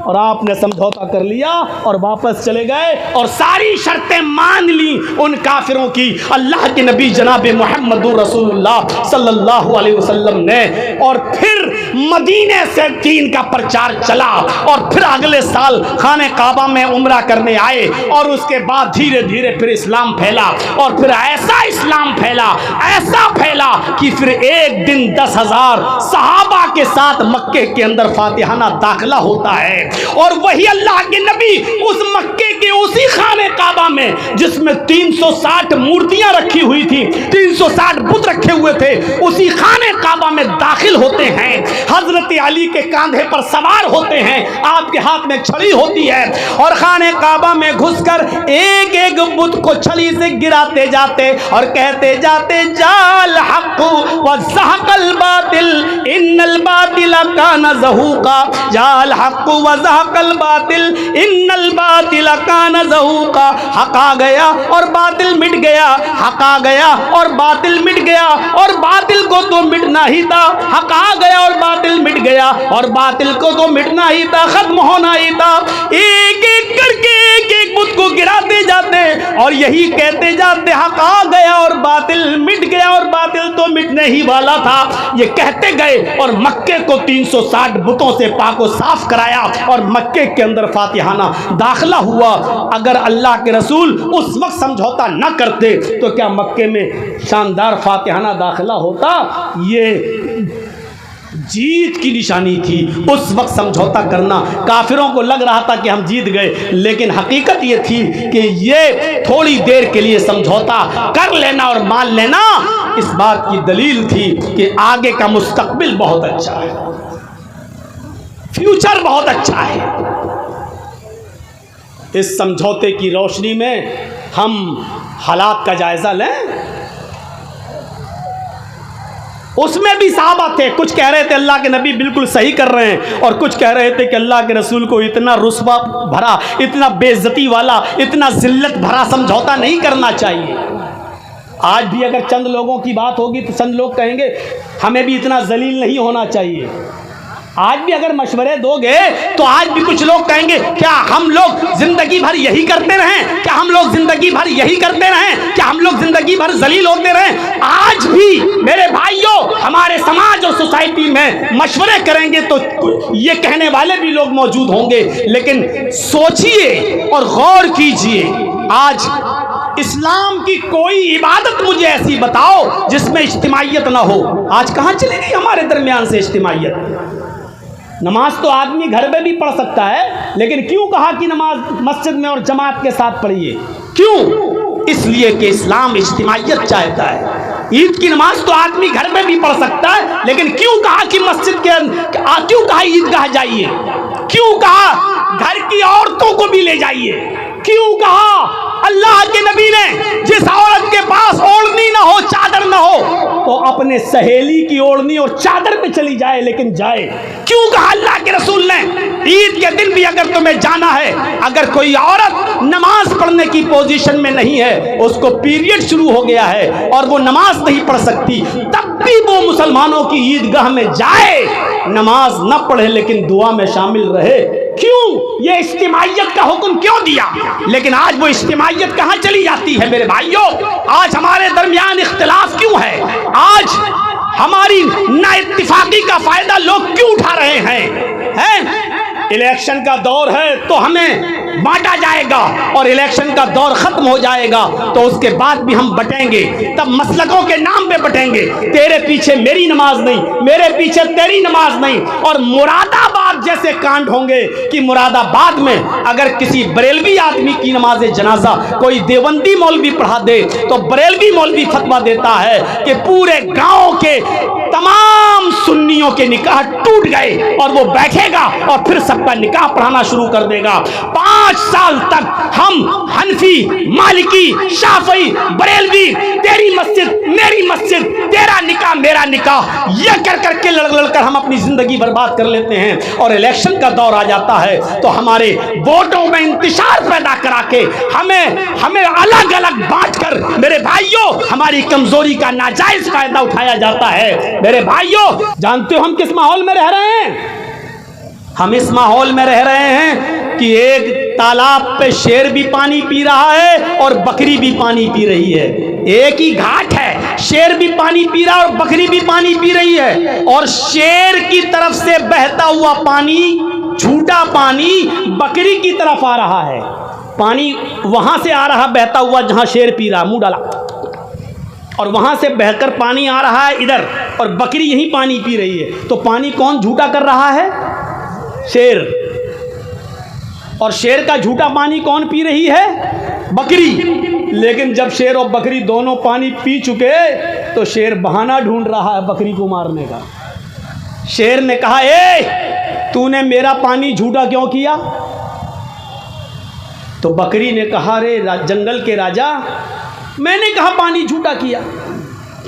[SPEAKER 1] और आपने समझौता कर लिया और वापस चले गए और सारी शर्तें मान ली उन काफिरों की। अल्लाह के नबी जनाब मुहम्मदुर रसूलुल्लाह सल्लल्लाहु अलैहि वसल्लम ने, और फिर मदीने से दीन का प्रचार चला, और फिर अगले साल खाने काबा में उम्रा करने आए, और उसके बाद धीरे धीरे फिर इस्लाम फैला, और फिर ऐसा इस्लाम फैला, ऐसा फैला कि फिर एक दिन 10,000 सहाबा के साथ मक्के के अंदर फातिहाना दाखिला होता है। और वही अल्लाह के नबी उस मक्के के उसी खाने काबा में जिसमें 360 मूर्तियां रखी हुई थी, 360 बुत रखे हुए थे, उसी खाने काबा में दाखिल होते हैं। हजरत अली के कांधे पर सवार होते हैं, आपके हाथ में छड़ी होती है, और खाने काबा में घुसकर एक एक बुत को छड़ी से गिराते जाते और कहते जाते, जाल हक व ज़हक़ल बातिल इन्नल बातिल कान ज़हूक़ा, जाल हक व ज़हक़ल बातिल इन्नल बातिल कान ज़हूक़ा। हक आ गया और बातिल मिट गया, हक आ गया और बातिल मिट गया, और बातिल को तो मिटना ही था। हक आ गया और बातिल मिट गया, और बातिल को तो मिटना ही था, खत्म होना ही था। एक एक करके एक एक बुत को गिराते जाते और यही कहते जाते, हक आ गया और बातिल मिट गया, और बातिल तो मिटने ही वाला था। ये कहते गए और मक्के को 360 बुतों से पाको साफ कराया, और मक्के के अंदर फातिहाना दाखिला हुआ। अगर अल्लाह के रसूल उस वक्त समझौता न करते तो क्या मक्के में शानदार फातिहाना दाखिला होता? ये जीत की निशानी थी उस वक्त समझौता करना। काफिरों को लग रहा था कि हम जीत गए, लेकिन हकीकत ये थी कि ये थोड़ी देर के लिए समझौता कर लेना और मान लेना इस बात की दलील थी कि आगे का मुस्तकबिल बहुत अच्छा है, फ्यूचर बहुत अच्छा है। इस समझौते की रोशनी में हम हालात का जायजा लें। उसमें भी सहाबा थे, कुछ कह रहे थे अल्लाह के नबी बिल्कुल सही कर रहे हैं, और कुछ कह रहे थे कि अल्लाह के रसूल को इतना रुस्वा भरा, इतना बेइज्जती वाला, इतना जिल्लत भरा समझौता नहीं करना चाहिए। आज भी अगर चंद लोगों की बात होगी तो चंद लोग कहेंगे हमें भी इतना जलील नहीं होना चाहिए। आज भी अगर मशवरे दोगे तो आज भी कुछ लोग कहेंगे क्या हम लोग जिंदगी भर यही करते रहें, क्या हम लोग जिंदगी भर यही करते रहें, क्या हम लोग जिंदगी भर जलील होते रहें। आज भी मेरे भाइयों हमारे समाज और सोसाइटी में मशवरे करेंगे तो ये कहने वाले भी लोग मौजूद होंगे, लेकिन सोचिए और गौर कीजिए, आज इस्लाम की कोई इबादत मुझे ऐसी बताओ जिसमें इज्तिमाइयत ना हो। आज कहाँ चली गई हमारे दरमियान से इज्तिमाइयत? नमाज तो आदमी घर में भी पढ़ सकता है, लेकिन क्यों कहा कि नमाज मस्जिद में और जमात के साथ पढ़िए? क्यों? इसलिए कि इस्लाम इज्तिमाइयत चाहता है। ईद की नमाज तो आदमी घर में भी पढ़ सकता है, लेकिन क्यों कहा कि मस्जिद के क्यों कहा ईदगाह जाइए? क्यों कहा घर की औरतों को भी ले जाइए? क्यों कहा अल्लाह के नबी ने जिस औरत के पास ओढ़नी ना हो, चादर ना हो, तो अपने सहेली की ओढ़नी और चादर पे चली जाए, लेकिन जाए? क्यों कहा अल्लाह के रसूल ने ईद के दिन भी अगर तुम्हें जाना है, अगर कोई औरत नमाज पढ़ने की पोजीशन में नहीं है, उसको पीरियड शुरू हो गया है और वो नमाज नहीं पढ़ सकती, तब भी वो मुसलमानों की ईदगाह में जाए, नमाज न पढ़े लेकिन दुआ में शामिल रहे? क्यों? ये इज्तिमाइयत का हुक्म क्यों दिया? लेकिन आज वो इज्तिमाइयत कहां चली जाती है मेरे भाइयों? आज हमारे दरमियान इख्तिलाफ क्यों है? आज हमारी नाइत्तिफाकी का फायदा लोग क्यों उठा रहे हैं? इलेक्शन का दौर है तो हमें बांटा जाएगा, और इलेक्शन का दौर खत्म हो जाएगा तो उसके बाद भी हम बटेंगे, तब मसलकों के नाम पे बटेंगे। तेरे पीछे मेरी नमाज नहीं, मेरे पीछे तेरी नमाज नहीं। और मुरादाबाद जैसे कांड होंगे कि मुरादाबाद में अगर किसी बरेलवी आदमी की नमाज जनाजा कोई देवबंदी मौलवी पढ़ा दे, तो बरेलवी मौलवी फतवा देता है कि पूरे गांव के तमाम सुन्नियों के निकाह टूट गए, और वो बैठेगा और फिर सबका निकाह पढ़ाना शुरू कर देगा। 5 साल तक हम हनफी, मालिकी, शाफी, बरेलवी, तेरी मस्जिद मेरी मस्जिद, तेरा निकाह मेरा निकाह, ये कर करके लड़ कर हम अपनी जिंदगी बर्बाद कर लेते हैं। और इलेक्शन का दौर आ जाता है तो हमारे वोटों में इंतशार पैदा करा के हमें अलग अलग बांट कर, मेरे भाइयों, हमारी कमजोरी का नाजायज फायदा उठाया जाता है। मेरे भाइयों, जानते हो हम किस माहौल में रह रहे हैं? हम इस माहौल में रह रहे हैं कि एक तालाब पे शेर भी पानी पी रहा है और बकरी भी पानी पी रही है। एक ही घाट है, शेर भी पानी पी रहा है और बकरी भी पानी पी रही है, और शेर की तरफ से बहता हुआ पानी, झूठा पानी बकरी की तरफ आ रहा है। पानी वहां से आ रहा बहता हुआ जहां शेर पी रहा, मुंह डाला, और वहां से बहकर पानी आ रहा है इधर, और बकरी यही पानी पी रही है। तो पानी कौन झूठा कर रहा है? शेर। और शेर का झूठा पानी कौन पी रही है? बकरी। लेकिन जब शेर और बकरी दोनों पानी पी चुके तो शेर बहाना ढूंढ रहा है बकरी को मारने का। शेर ने कहा, ए तूने मेरा पानी झूठा क्यों किया? तो बकरी ने कहा, रे जंगल के राजा, मैंने कहा पानी झूठा किया?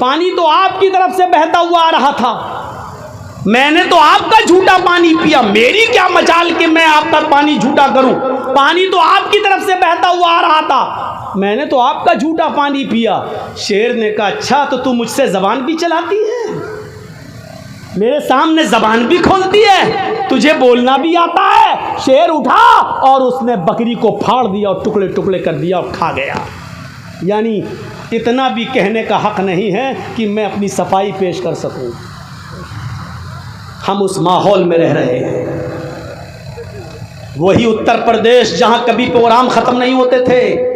[SPEAKER 1] पानी तो आपकी तरफ से बहता हुआ आ रहा था, मैंने तो आपका झूठा पानी पिया, मेरी क्या मजाल कि मैं आपका पानी झूठा करूं? पानी तो आपकी तरफ से बहता हुआ आ रहा था, मैंने तो आपका झूठा पानी पिया। शेर ने कहा, अच्छा तो तू मुझसे जबान भी चलाती है, मेरे सामने जबान भी खोलती है, तुझे बोलना भी आता है? शेर उठा और उसने बकरी को फाड़ दिया और टुकड़े टुकड़े कर दिया और खा गया। यानी इतना भी कहने का हक नहीं है कि मैं अपनी सफाई पेश कर सकूं। हम उस माहौल में रह रहे हैं। वही उत्तर प्रदेश जहां कभी प्रोग्राम खत्म नहीं होते थे,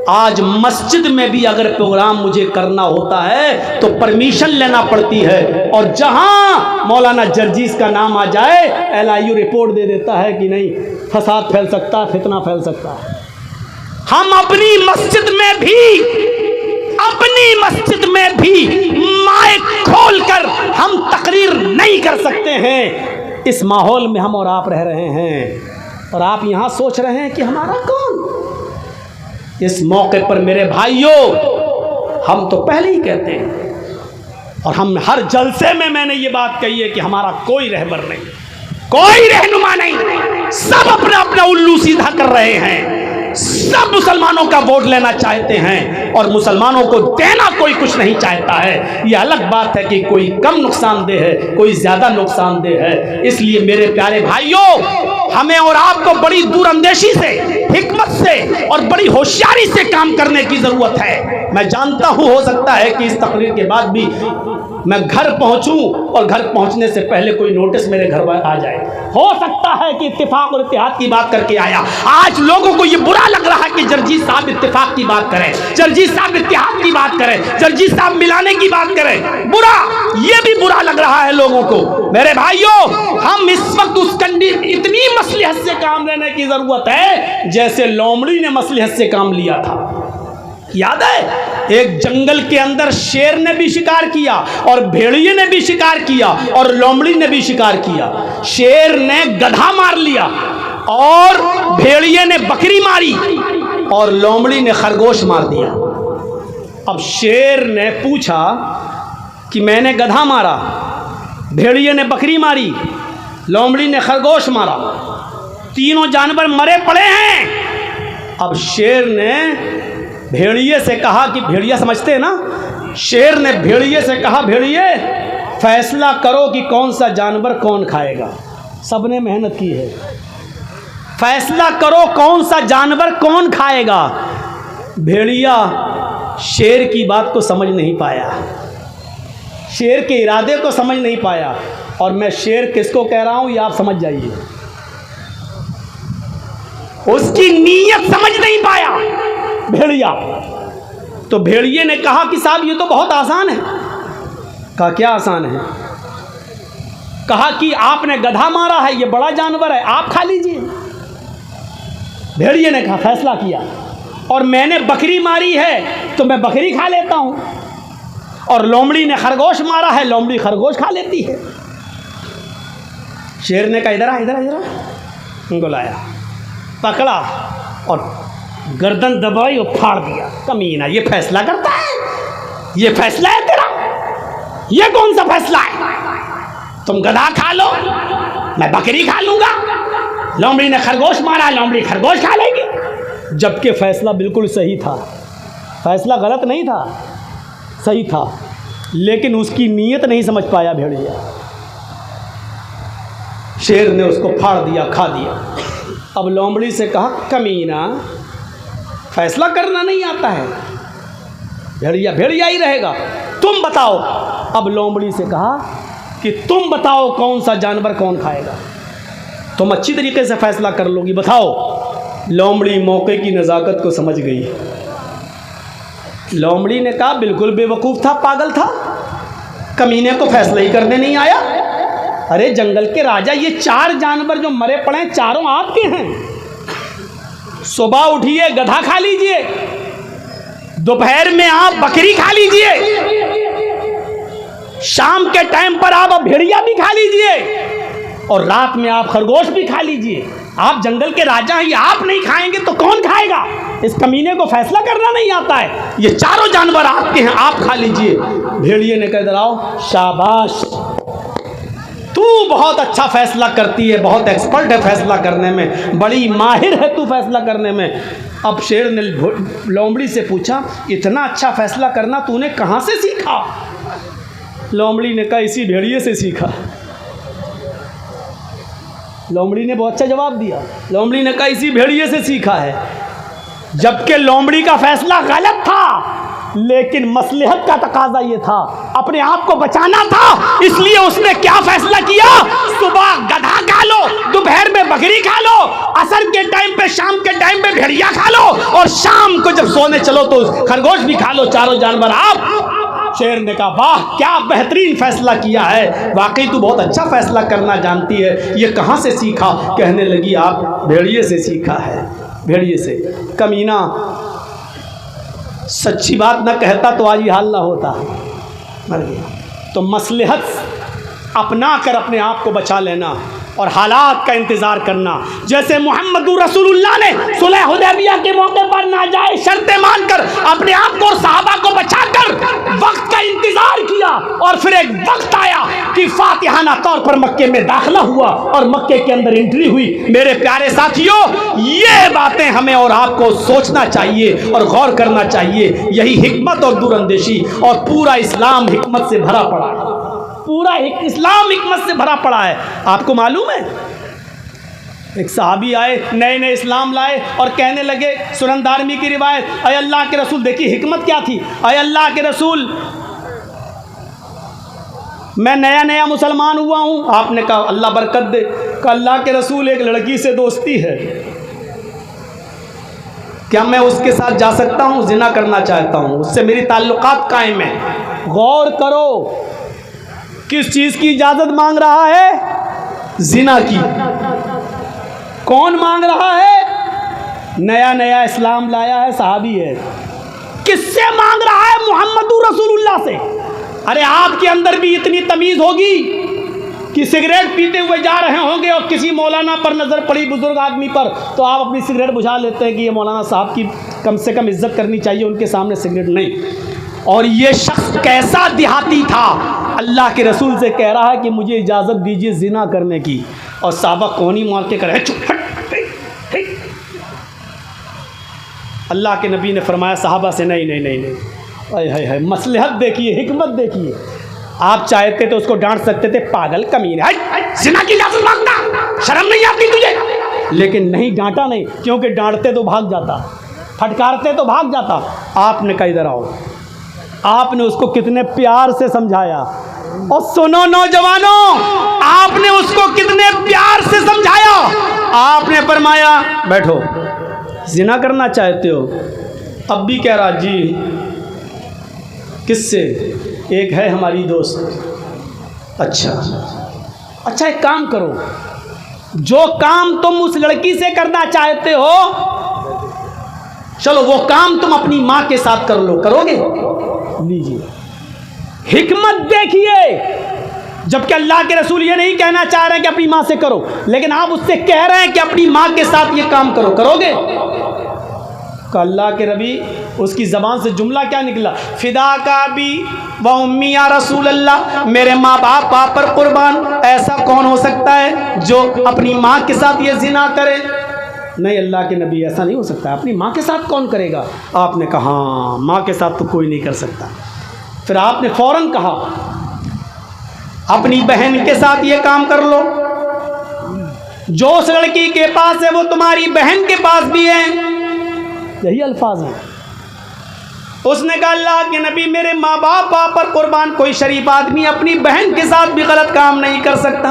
[SPEAKER 1] आज मस्जिद में भी अगर प्रोग्राम मुझे करना होता है तो परमिशन लेना पड़ती है, और जहां मौलाना जर्जीस का नाम आ जाए LIU रिपोर्ट दे देता है कि नहीं, फसाद फैल सकता है, फितना फैल सकता है। हम अपनी मस्जिद में भी माइक खोलकर हम तकरीर नहीं कर सकते हैं। इस माहौल में हम और आप रह रहे हैं, और आप यहां सोच रहे हैं कि हमारा कौन? इस मौके पर मेरे भाइयों, हम तो पहले ही कहते हैं, और हम हर जलसे में मैंने ये बात कही है कि हमारा कोई रहबर नहीं, कोई रहनुमा नहीं, सब अपना अपना उल्लू सीधा कर रहे हैं। सब मुसलमानों का वोट लेना चाहते हैं और मुसलमानों को देना कोई कुछ नहीं चाहता है। यह अलग बात है कि कोई कम नुकसानदेह है, कोई ज्यादा नुकसानदेह है। इसलिए मेरे प्यारे भाइयों, हमें और आपको बड़ी दूरअंदेशी से, हिकमत से और बड़ी होशियारी से काम करने की जरूरत है। मैं जानता हूं हो सकता है कि इस तकरीर के बाद भी मैं घर पहुंचूं और घर पहुंचने से पहले कोई नोटिस मेरे घर आ जाए। हो सकता है कि इत्तेफाक और इत्तेहाद की बात करके आया। आज लोगों को ये बुरा लग रहा है कि जरजीत साहब इत्तेफाक की बात करें, जरजीत साहब इत्तेहाद की बात करें, जरजीत साहब मिलाने की बात करें। बुरा, ये भी बुरा लग रहा है लोगों को। मेरे भाइयों, हम इस वक्त उस इतनी मसलिहत से काम लेने की जरूरत है जैसे लोमड़ी ने मसलिहत से काम लिया था। याद है, एक जंगल के अंदर शेर ने भी शिकार किया और भेड़िए ने भी शिकार किया और लोमड़ी ने भी शिकार किया। शेर ने गधा मार लिया और भेड़िए ने बकरी मारी और लोमड़ी ने खरगोश मार दिया। अब शेर ने पूछा कि मैंने गधा मारा, भेड़िए ने बकरी मारी, लोमड़ी ने खरगोश मारा, तीनों जानवर मरे पड़े हैं। अब शेर ने भेड़िए से कहा कि भेड़िया समझते हैं ना, शेर ने भेड़िए से कहा, भेड़िए फैसला करो कि कौन सा जानवर कौन खाएगा। सबने मेहनत की है, फैसला करो कौन सा जानवर कौन खाएगा। भेड़िया शेर की बात को समझ नहीं पाया, शेर के इरादे को समझ नहीं पाया। और मैं शेर किसको कह रहा हूं ये आप समझ जाइए, उसकी नीयत समझ नहीं पाया भेड़िया। तो भेड़िए ने कहा कि साहब ये तो बहुत आसान है। कहा क्या आसान है? कहा कि आपने गधा मारा है, ये बड़ा जानवर है, आप खा लीजिए। भेड़िए ने कहा, फैसला किया, और मैंने बकरी मारी है तो मैं बकरी खा लेता हूं, और लोमड़ी ने खरगोश मारा है, लोमड़ी खरगोश खा लेती है। शेर ने कहा इधर आ, इधर आ, इधर आ। उनको लाया, पकड़ा और गर्दन दबाई और फाड़ दिया। कमीना, ये फैसला करता है? ये फैसला है तेरा? ये कौन सा फैसला है? तुम गधा खा लो, मैं बकरी खा लूंगा। लोमड़ी ने खरगोश मारा, लोमड़ी खरगोश खा लेगी। जबकि फैसला बिल्कुल सही था, फैसला गलत नहीं था, सही था, लेकिन उसकी नीयत नहीं समझ पाया भेड़िया। शेर ने उसको फाड़ दिया, खा दिया। अब लोमड़ी से कहा, कमीना फैसला करना नहीं आता है, भेड़िया भेड़िया ही रहेगा, तुम बताओ। अब लोमड़ी से कहा कि तुम बताओ कौन सा जानवर कौन खाएगा, तुम अच्छी तरीके से फैसला कर लोगी, बताओ। लोमड़ी मौके की नज़ाकत को समझ गई। लोमड़ी ने कहा बिल्कुल बेवकूफ़ था, पागल था, कमीने को फैसला ही करने नहीं आया। अरे जंगल के राजा, ये 4 जानवर जो मरे पड़े हैं चारों आपके हैं। सुबह उठिए गधा खा लीजिए, दोपहर में आप बकरी खा लीजिए, शाम के टाइम पर आप भेड़िया भी खा लीजिए, और रात में आप खरगोश भी खा लीजिए। आप जंगल के राजा हैं, ये आप नहीं खाएंगे तो कौन खाएगा? इस कमीने को फैसला करना नहीं आता है। ये चारों जानवर आपके हैं, आप खा लीजिए। भेड़िए ने कह दिलाओ, शाबाश, तू बहुत अच्छा फैसला करती है, बहुत एक्सपर्ट है फैसला करने में, बड़ी माहिर है तू फैसला करने में। अब शेर ने लोमड़ी से पूछा, इतना अच्छा फैसला करना तूने कहाँ से सीखा? लोमड़ी ने कहा, इसी भेड़िए से सीखा। लोमड़ी ने बहुत अच्छा जवाब दिया। लोमड़ी ने कहा, इसी भेड़िए से सीखा है। जबकि लोमड़ी का फैसला गलत था, लेकिन मसलहत का तकाजा ये था, अपने आप को बचाना था, इसलिए उसने क्या फैसला किया? सुबह गधा खा लो, दोपहर में बकरी खा लो, असर के टाइम पे, शाम के टाइम पे भेड़िया खा लो, और शाम को जब सोने चलो तो खरगोश भी खा लो, चारों जानवर आप। शेर ने कहा, वाह क्या बेहतरीन फैसला किया है, वाकई तू बहुत अच्छा फैसला करना जानती है, ये कहाँ से सीखा? कहने लगी, आप भेड़िए से सीखा है, भेड़िए से। कमीना, सच्ची बात न कहता तो आज ये हाल ना होता, मर गया। तो मसलहत अपना कर अपने आप को बचा लेना और हालात का इंतज़ार करना। जैसे मोहम्मदुर रसूलुल्लाह ने सुलह हुदैबिया के मौके पर नाजायज़ शर्तें मानकर अपने आप को और सहाबा को बचाकर वक्त का इंतज़ार किया, और फिर एक वक्त आया कि फातिहाना तौर पर मक्के में दाखिला हुआ और मक्के के अंदर एंट्री हुई। मेरे प्यारे साथियों, ये बातें हमें और आपको सोचना चाहिए और गौर करना चाहिए। यही हिकमत और दूरअंदेशी, और पूरा इस्लाम हिकमत से भरा पड़ा है, पूरा इस्लाम हिकमत से भरा पड़ा है। आपको मालूम है, एक सहाबी आए, नए नए इस्लाम लाए और कहने लगे, सुनन दारमी की रिवायत, अय अल्लाह के रसूल, देखिए हिकमत क्या थी, अय अल्लाह के रसूल, मैं नया नया मुसलमान हुआ हूँ। आपने कहा अल्लाह बरकत दे। कहा अल्लाह के रसूल एक लड़की से दोस्ती है, क्या मैं उसके साथ जा सकता हूँ? जिना करना चाहता हूँ, उससे मेरी ताल्लुकात कायम है। गौर करो किस चीज़ की इजाज़त मांग रहा है? जिना की। कौन मांग रहा है? नया नया इस्लाम लाया है, सहाबी है। किससे मांग रहा है? मोहम्मदुर रसूलुल्लाह से। अरे आपके अंदर भी इतनी तमीज़ होगी कि सिगरेट पीते हुए जा रहे होंगे और किसी मौलाना पर नज़र पड़ी, बुजुर्ग आदमी पर, तो आप अपनी सिगरेट बुझा लेते हैं कि ये मौलाना साहब की कम से कम इज्जत करनी चाहिए, उनके सामने सिगरेट नहीं। और ये शख्स कैसा देहाती था, अल्लाह के रसूल से कह रहा है कि मुझे इजाज़त दीजिए जिना करने की, और साहबा कोनी मार के करे चुप हट। अल्लाह के नबी ने फरमाया साहबा से नहीं नहीं नहीं नहीं, हाय हाय हाय, मसलहत देखिए, हिकमत देखिए। आप चाहते तो उसको डांट सकते थे, पागल कमीने, जिना की इजाज़त मांगना, शर्म नहीं आती तुझे? लेकिन नहीं, डांटा नहीं, क्योंकि डांटते तो भाग जाता, फटकारते तो भाग जाता। आपने कहा इधर आओ। आपने उसको कितने प्यार से समझाया। और सुनो नौजवानों, आपने उसको कितने प्यार से समझाया। आपने फरमाया बैठो, जिना करना चाहते हो? अब भी कह रहा जी। किससे? एक है हमारी दोस्त। अच्छा एक काम करो, जो काम तुम उस लड़की से करना चाहते हो, चलो वो काम तुम अपनी माँ के साथ कर लो, करोगे? लीजिए, हिकमत देखिए। जबकि अल्लाह के रसूल ये नहीं कहना चाह रहे हैं कि अपनी माँ से करो, लेकिन आप उससे कह रहे हैं कि अपनी माँ के साथ ये काम करो, करोगे? अल्लाह के नबी, उसकी ज़बान से जुमला क्या निकला? फिदा का भी व उम्मी या रसूल अल्लाह, मेरे माँ बाप आप पर कुर्बान। ऐसा कौन हो सकता है जो अपनी माँ के साथ ये जिना करे? नहीं अल्लाह के नबी, ऐसा नहीं हो सकता। अपनी माँ के साथ कौन करेगा? आपने कहा हाँ, माँ के साथ तो कोई नहीं कर सकता। फिर आपने फ़ौरन कहा अपनी बहन के साथ ये काम कर लो, जो उस लड़की के पास है वो तुम्हारी बहन के पास भी है। यही अल्फाज हैं। उसने कहा अल्लाह के नबी, मेरे माँ बाप आप पर कुर्बान, कोई शरीफ आदमी अपनी बहन के साथ भी गलत काम नहीं कर सकता।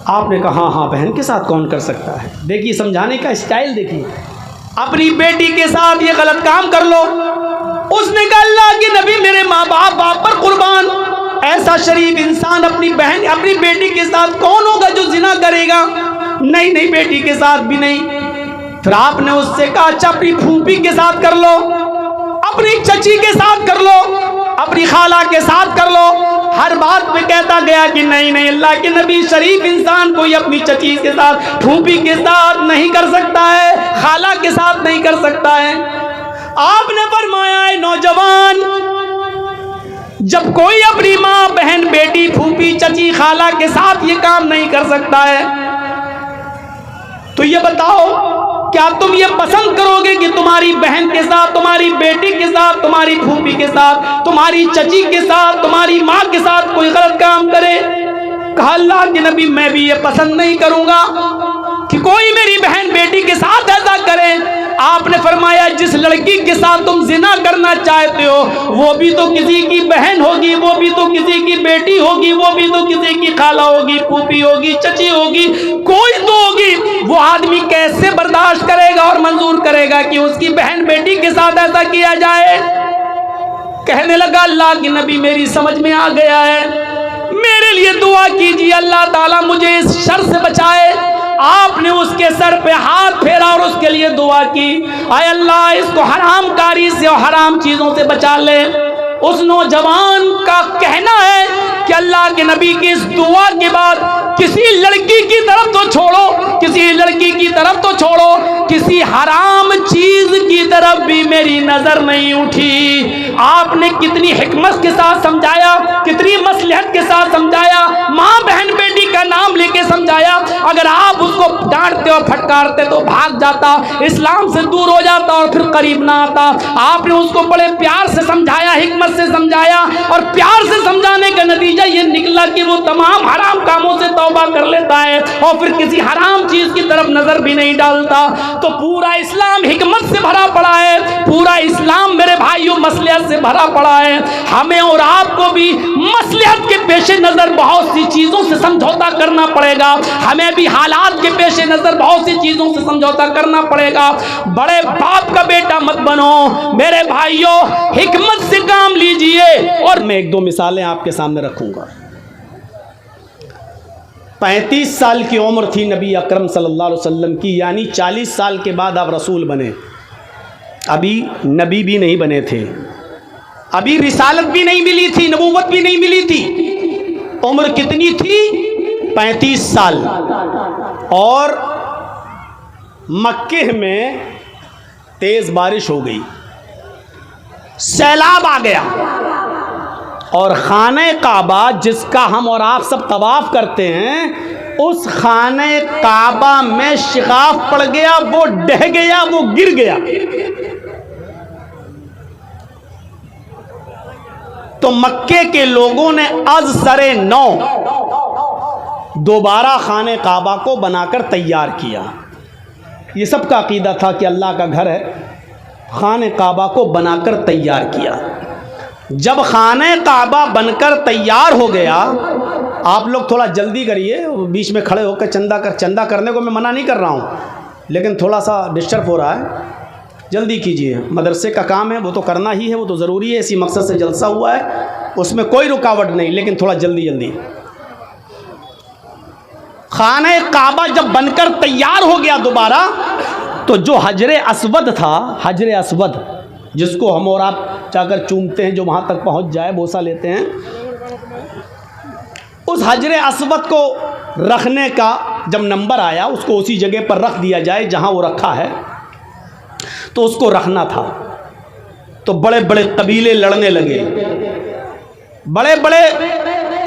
[SPEAKER 1] आपने कहा हाँ हाँ, बहन के साथ कौन कर सकता है? देखिए समझाने का स्टाइल देखिए। अपनी बेटी के साथ ये गलत काम कर लो। उसने कहा अल्लाह के नबी, मेरे माँ बाप आप पर कुर्बान, ऐसा शरीफ इंसान अपनी बहन, अपनी बेटी के साथ कौन होगा जो जिना करेगा? नहीं नहीं, बेटी के साथ भी नहीं। फिर आपने उससे कहा अच्छा अपनी फूफी के साथ कर लो, अपनी चची के साथ कर लो, अपनी खाला के साथ कर लो। हर बात पे कहता गया कि नहीं नहीं, अल्लाह के नबी, शरीफ इंसान कोई अपनी चची के साथ, फूफी के साथ नहीं कर सकता है, खाला के साथ नहीं कर सकता है। आपने फरमाया है नौजवान, जब कोई अपनी माँ, बहन, बेटी, फूफी, चची, खाला के साथ ये काम नहीं कर सकता है, तो ये बताओ क्या तुम ये पसंद करोगे कि तुम्हारी बहन के साथ, तुम्हारी बेटी के साथ, तुम्हारी फूफी के साथ, तुम्हारी चची के साथ, तुम्हारी माँ के साथ कोई गलत काम करे? कहा अल्लाह के नबी, मैं भी ये पसंद नहीं करूंगा कि कोई मेरी बहन बेटी के साथ ऐसा करे। आपने फरमाया जिस लड़की के साथ तुम जिना करना चाहते हो वो भी तो किसी की बहन होगी, वो भी तो किसी की बेटी होगी, वो भी तो किसी की खाला होगी, फूफी होगी, चची होगी, कोई तो होगी। वो आदमी कैसे बर्दाश्त करेगा और मंजूर करेगा कि उसकी बहन बेटी के साथ ऐसा किया जाए? कहने लगा अल्लाह के नबी, मेरी समझ में आ गया है, मेरे लिए दुआ कीजिए, अल्लाह ताला मुझे इस शर से बचाए। आपने उसके सर पे हाथ फेरा और उसके लिए दुआ की, आय अल्लाह इसको हराम कारी से और हराम चीज़ों से बचा ले। उस नौजवान का कहना है कि अल्लाह के नबी की इस दुआ के बाद किसी लड़की की तरफ तो छोड़ो, किसी लड़की की तरफ तो छोड़ो, किसी हराम चीज की तरफ भी मेरी नजर नहीं उठी। आपने कितनी हिकमत के साथ समझाया, कितनी मसलहत के साथ समझाया, माँ बहन बेटी का नाम लेके समझाया। अगर आप उसको डांटते और फटकारते तो भाग जाता, इस्लाम से दूर हो जाता और फिर करीब ना आता। आपने उसको बड़े प्यार से समझाया, हिकमत से समझाया, और प्यार से समझाने का नतीजा ये निकला कि वो तमाम हराम कामों से तौबा कर लेता है और फिर किसी हराम चीज की तरफ नजर भी नहीं डालता। तो पूरा इस्लाम हिकमत से भरा पड़ा है, पूरा इस्लाम मेरे भाइयों मसलिहत से भरा पड़ा है। हमें और आपको भी मसलिहत के पेशे नजर बहुत सी चीजों से समझौता करना पड़ेगा, हमें भी हालात के पेशे नजर बहुत सी चीजों से समझौता करना पड़ेगा। बड़े बाप का बेटा मत बनो मेरे भाइयों, हिकमत से काम लीजिए। और मैं एक दो मिसालें आपके सामने रखूंगा। 35 साल की उम्र थी नबी अकरम सल्लल्लाहु अलैहि वसल्लम की, यानी 40 साल के बाद आप रसूल बने। अभी नबी भी नहीं बने थे, अभी रिसालत भी नहीं मिली थी, नबूवत भी नहीं मिली थी। उम्र कितनी थी? 35 साल। और मक्के में तेज बारिश हो गई, सैलाब आ गया और खाने काबा जिसका हम और आप सब तवाफ करते हैं, उस खाने काबा में शिकाफ पड़ गया, वो ढह गया, वो गिर गया। तो मक्के के लोगों ने अज सरे नौ दोबारा खाने काबा को बनाकर तैयार किया। ये सब का अकीदा था कि अल्लाह का घर है, खाने काबा को बनाकर तैयार किया। जब खाने काबा बनकर तैयार हो गया, आप लोग थोड़ा जल्दी करिए, बीच में खड़े होकर चंदा करने को मैं मना नहीं कर रहा हूँ, लेकिन थोड़ा सा डिस्टर्ब हो रहा है, जल्दी कीजिए। मदरसे का काम है, वो तो करना ही है, वो तो ज़रूरी है, इसी मकसद से जलसा हुआ है, उसमें कोई रुकावट नहीं, लेकिन थोड़ा जल्दी जल्दी। खाने काबा जब बनकर तैयार हो गया दोबारा, तो जो हजरे अस्वद था, हजरे अस्वद जिसको हम और आप जाकर चूमते हैं, जो वहाँ तक पहुँच जाए, बोसा लेते हैं, उस हजरे अस्वद को रखने का जब नंबर आया, उसको उसी जगह पर रख दिया जाए जहाँ वो रखा है, तो उसको रखना था। तो बड़े बड़े कबीले लड़ने लगे, बड़े बड़े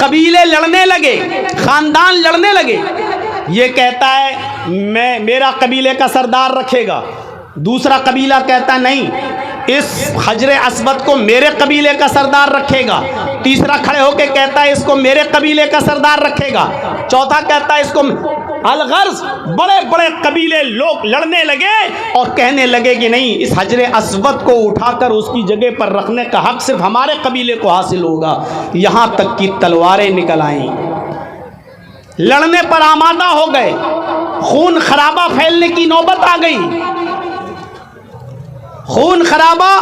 [SPEAKER 1] कबीले लड़ने लगे, ख़ानदान लड़ने लगे। ये कहता है मेरा कबीले का सरदार रखेगा, दूसरा कबीला कहता नहीं, इस हजरे अस्वद को मेरे कबीले का सरदार रखेगा, तीसरा खड़े होकर कहता है इसको मेरे कबीले का सरदार रखेगा, चौथा कहता है इसको। अलगर्ज बड़े बड़े कबीले लोग लड़ने लगे और कहने लगे कि नहीं, इस हजरे अस्वद को उठाकर उसकी जगह पर रखने का हक सिर्फ हमारे कबीले को हासिल होगा। यहाँ तक कि तलवारें निकल आईं, लड़ने पर आमादा हो गए, खून खराबा फैलने की नौबत आ गई, खून खराबा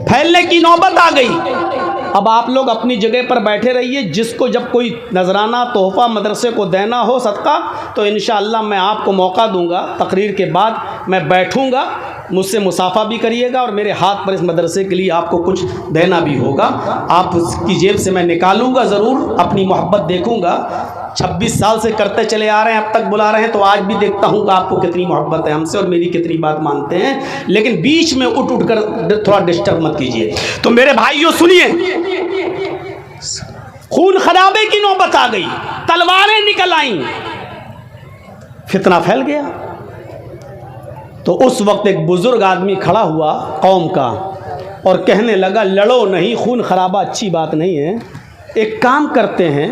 [SPEAKER 1] फैलने की नौबत आ गई। अब आप लोग अपनी जगह पर बैठे रहिए, जिसको जब कोई नजराना तोहफा मदरसे को देना हो सदका, तो इंशाअल्लाह मैं आपको मौका दूंगा, तकरीर के बाद मैं बैठूंगा, मुझसे मुसाफा भी करिएगा और मेरे हाथ पर इस मदरसे के लिए आपको कुछ देना भी होगा। आप उसकी जेब से मैं निकालूंगा ज़रूर, अपनी मोहब्बत देखूंगा। 26 साल से करते चले आ रहे हैं, अब तक बुला रहे हैं, तो आज भी देखता हूँ कि आपको कितनी मोहब्बत है हमसे और मेरी कितनी बात मानते हैं। लेकिन बीच में उठ कर थोड़ा डिस्टर्ब मत कीजिए। तो मेरे भाइयों सुनिए, खून खराबे की नौबत आ गई, तलवारें निकल आईं, फितना फैल गया। तो उस वक्त एक बुजुर्ग आदमी खड़ा हुआ कौम का और कहने लगा, लड़ो नहीं, खून खराबा अच्छी बात नहीं है। एक काम करते हैं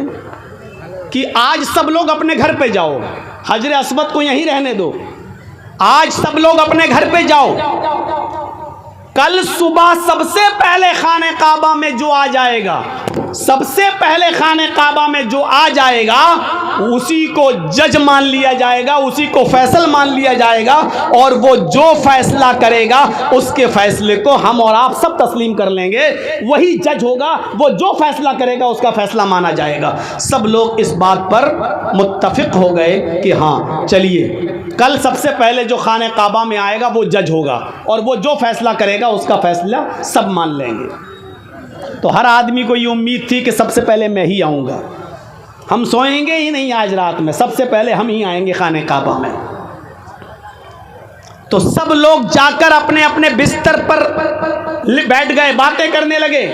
[SPEAKER 1] कि आज सब लोग अपने घर पे जाओ, हजरे अस्वद को यहीं रहने दो, आज सब लोग अपने घर पे जाओ, कल सुबह सबसे पहले खाने काबा में जो आ जाएगा, सबसे पहले खाने काबा में जो आ जाएगा, उसी को जज मान लिया जाएगा, उसी को फैसल मान लिया जाएगा, और वो जो फैसला करेगा उसके फैसले को हम और आप सब तस्लीम कर लेंगे। वही जज होगा, वो जो फैसला करेगा उसका फैसला माना जाएगा। सब लोग इस बात पर मुत्तफिक हो गए कि हाँ चलिए, कल सबसे पहले जो खाने काबा में आएगा वो जज होगा, और वो जो फैसला करेगा उसका फैसला सब मान लेंगे। तो हर आदमी को ये उम्मीद थी कि सबसे पहले मैं ही आऊँगा, हम सोएंगे ही नहीं आज रात में, सबसे पहले हम ही आएंगे खाने काबा में। तो सब लोग जाकर अपने अपने बिस्तर पर बैठ गए, बातें करने लगे।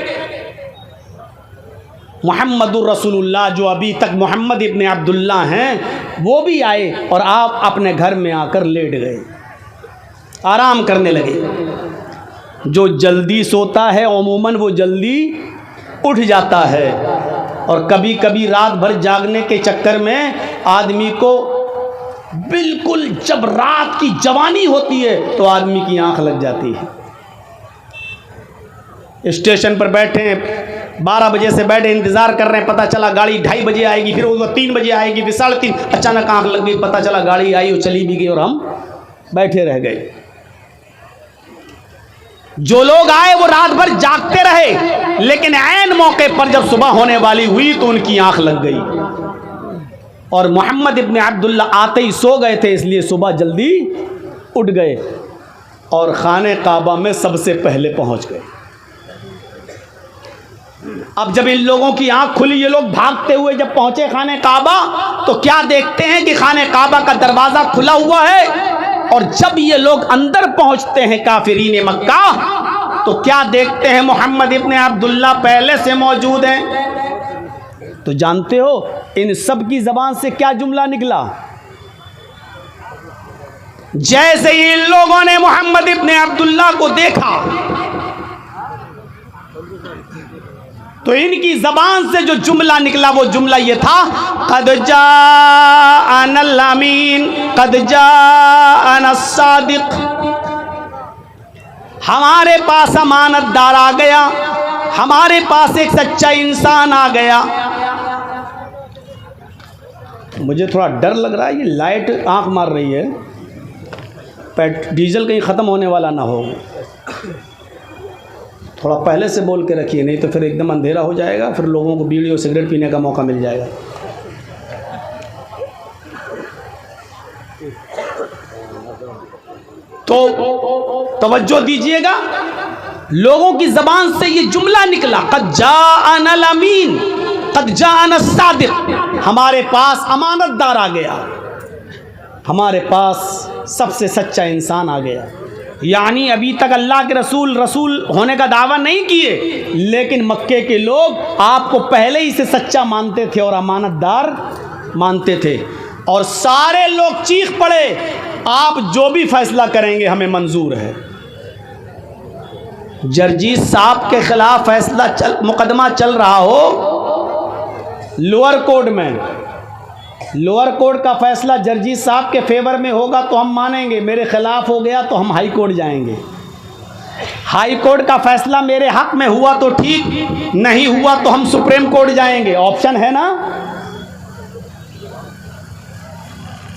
[SPEAKER 1] मुहम्मदुर रसूलुल्लाह, जो अभी तक मोहम्मद इब्न अब्दुल्ला हैं, वो भी आए और आप अपने घर में आकर लेट गए, आराम करने लगे। जो जल्दी सोता है अमूमन वो जल्दी उठ जाता है, और कभी कभी रात भर जागने के चक्कर में आदमी को बिल्कुल, जब रात की जवानी होती है तो आदमी की आंख लग जाती है। स्टेशन पर बैठे हैं, 12 बजे से बैठे इंतज़ार कर रहे हैं, पता चला गाड़ी 2:30 बजे आएगी, फिर वो 3 बजे आएगी, फिर 3:30, अचानक आंख लग गई, पता चला गाड़ी आई और चली भी गई और हम बैठे रह गए। जो लोग आए वो रात भर जागते रहे, लेकिन ऐन मौके पर जब सुबह होने वाली हुई तो उनकी आंख लग गई। और मोहम्मद इब्न अब्दुल्ला आते ही सो गए थे, इसलिए सुबह जल्दी उठ गए और खाने काबा में सबसे पहले पहुंच गए। अब जब इन लोगों की आंख खुली, ये लोग भागते हुए जब पहुंचे खाने काबा, तो क्या देखते हैं कि खाने काबा का दरवाजा खुला हुआ है। और जब ये लोग अंदर पहुंचते हैं काफिरीन मक्का, तो क्या देखते हैं, मोहम्मद इब्न अब्दुल्ला पहले से मौजूद हैं। तो जानते हो इन सब की जबान से क्या जुमला निकला? जैसे ही इन लोगों ने मोहम्मद इब्न अब्दुल्ला को देखा तो इनकी जबान से जो जुमला निकला वो जुमला ये था, क़द जाअनल अमीन क़द जाअनस सादिक़, हमारे पास अमानतदार आ गया, हमारे पास एक सच्चा इंसान आ गया। मुझे थोड़ा डर लग रहा है, ये लाइट आंख मार रही है, डीजल कहीं ख़त्म होने वाला ना हो। थोड़ा पहले से बोल के रखिए, नहीं तो फिर एकदम अंधेरा हो जाएगा, फिर लोगों को बीड़ी और सिगरेट पीने का मौका मिल जाएगा। तो तवज्जो दीजिएगा, लोगों की जबान से ये जुमला निकला, क़द जाअनल अमीन क़द जाअनस सादिक़, हमारे पास अमानतदार आ गया, हमारे पास सबसे सच्चा इंसान आ गया। यानी अभी तक अल्लाह के रसूल होने का दावा नहीं किए, लेकिन मक्के के लोग आपको पहले ही से सच्चा मानते थे और अमानतदार मानते थे। और सारे लोग चीख पड़े, आप जो भी फैसला करेंगे हमें मंजूर है। जर्जीस साहब के खिलाफ मुकदमा चल रहा हो लोअर कोर्ट में, लोअर कोर्ट का फैसला जर्जीस साहब के फेवर में होगा तो हम मानेंगे, मेरे खिलाफ हो गया तो हम हाई कोर्ट जाएंगे। हाई कोर्ट का फैसला मेरे हक में हुआ तो ठीक, नहीं हुआ तो हम सुप्रीम कोर्ट जाएंगे। ऑप्शन है ना,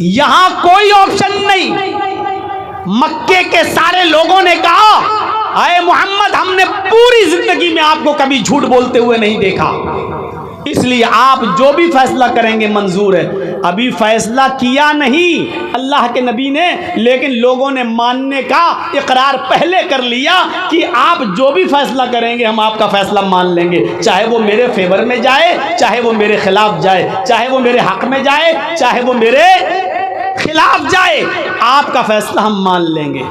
[SPEAKER 1] यहां कोई ऑप्शन नहीं। मक्के के सारे लोगों ने कहा, अरे मोहम्मद, हमने पूरी जिंदगी में आपको कभी झूठ बोलते हुए नहीं देखा, इसलिए आप जो भी फैसला करेंगे मंजूर है। अभी फैसला किया नहीं अल्लाह के नबी ने, लेकिन लोगों ने मानने का इकरार पहले कर लिया कि आप जो भी फैसला करेंगे हम आपका फैसला मान लेंगे, चाहे वो मेरे फेवर में जाए, चाहे वो मेरे खिलाफ जाए, चाहे वो मेरे हक में जाए, चाहे वो मेरे खिलाफ जाए, आपका फैसला हम मान लेंगे।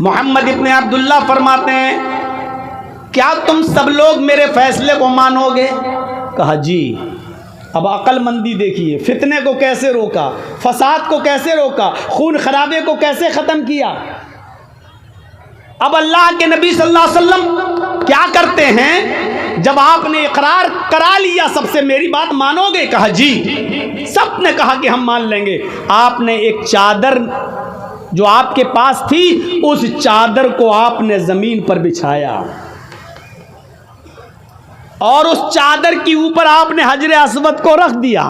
[SPEAKER 1] मोहम्मद इब्न अब्दुल्ला फरमाते हैं, क्या तुम सब लोग मेरे फैसले को मानोगे? कहा जी। अब अक्लमंदी देखिए, फितने को कैसे रोका, फसाद को कैसे रोका, खून खराबे को कैसे ख़त्म किया। अब अल्लाह के नबी सल्लल्लाहु अलैहि वसल्लम क्या करते हैं, जब आपने इकरार करा लिया सबसे, मेरी बात मानोगे? कहा जी। सब ने कहा कि हम मान लेंगे। आपने एक चादर जो आपके पास थी, उस चादर को आपने ज़मीन पर बिछाया और उस चादर के ऊपर आपने हजर अस्वद को रख दिया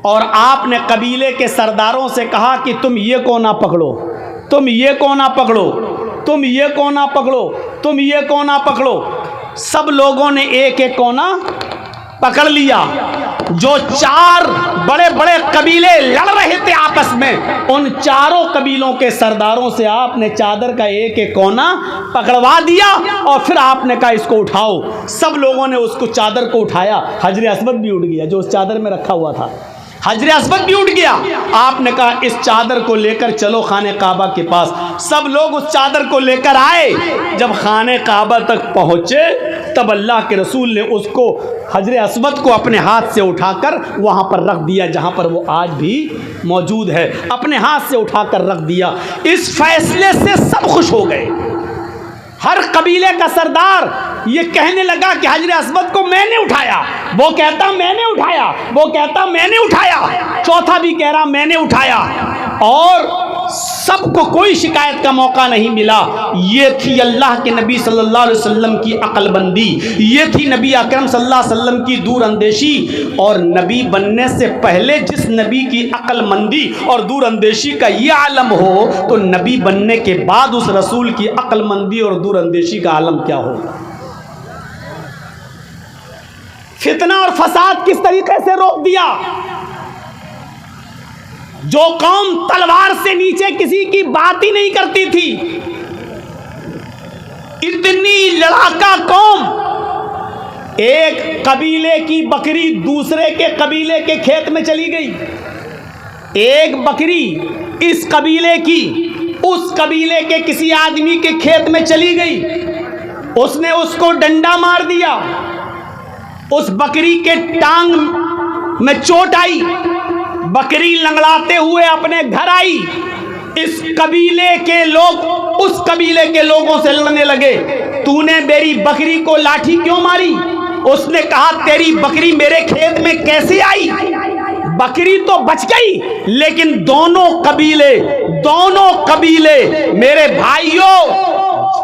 [SPEAKER 1] और आपने कबीले के सरदारों से कहा कि तुम ये कोना पकड़ो, तुम ये कोना पकड़ो, तुम ये कोना पकड़ो, तुम ये कोना पकड़ो। सब लोगों ने एक एक कोना पकड़ लिया। जो 4 बड़े बड़े कबीले लड़ रहे थे आपस में, उन चारों कबीलों के सरदारों से आपने चादर का एक एक कोना पकड़वा दिया और फिर आपने कहा इसको उठाओ। सब लोगों ने उसको चादर को उठाया, हजर अस्वद भी उठ गया जो उस चादर में रखा हुआ था, हजर अस्वद भी उठ गया। आपने कहा इस चादर को लेकर चलो खाने काबा के पास। सब लोग उस चादर को लेकर आए। जब खाने काबा तक पहुँचे तब अल्लाह के रसूल ने उसको हजर अस्वद को अपने हाथ से उठाकर वहाँ पर रख दिया जहाँ पर वो आज भी मौजूद है। अपने हाथ से उठाकर रख दिया। इस फैसले से सब खुश हो गए। हर कबीले का सरदार ये कहने लगा कि हजरत अस्वद को मैंने उठाया, वो कहता मैंने उठाया, वो कहता मैंने उठाया, चौथा भी कह रहा मैंने उठाया, और सबको कोई शिकायत का मौका नहीं मिला। ये थी अल्लाह के नबी सल्लल्लाहु अलैहि वसल्लम की अक्लमंदी, ये थी नबी अकरम सल्लल्लाहु अलैहि वसल्लम की दूरअंदेशी। और नबी बनने से पहले जिस नबी की अक्लमंदी और दूरअंदेशी का ये आलम हो, तो नबी बनने के बाद उस रसूल की अक्लमंदी और दूरअंदेशी का आलम क्या होगा। फितना और फसाद किस तरीके से रोक दिया। जो कौम तलवार से नीचे किसी की बात ही नहीं करती थी, इतनी लड़ाका कौम, एक कबीले की बकरी दूसरे के कबीले के खेत में चली गई, एक बकरी इस कबीले की उस कबीले के किसी आदमी के खेत में चली गई, उसने उसको डंडा मार दिया, उस बकरी के टांग में चोट आई, बकरी लंगड़ाते हुए अपने घर आई। इस कबीले के लोग उस कबीले के लोगों से लड़ने लगे, तूने मेरी बकरी को लाठी क्यों मारी। उसने कहा तेरी बकरी मेरे खेत में कैसे आई। बकरी तो बच गई, लेकिन दोनों कबीले मेरे भाइयों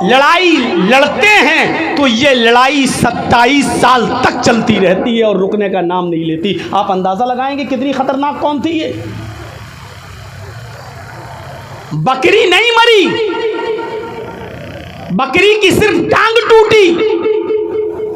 [SPEAKER 1] लड़ाई लड़ते हैं तो ये लड़ाई 27 साल तक चलती रहती है और रुकने का नाम नहीं लेती। आप अंदाजा लगाएंगे कितनी खतरनाक कौम थी ये। बकरी नहीं मरी, बकरी की सिर्फ टांग टूटी,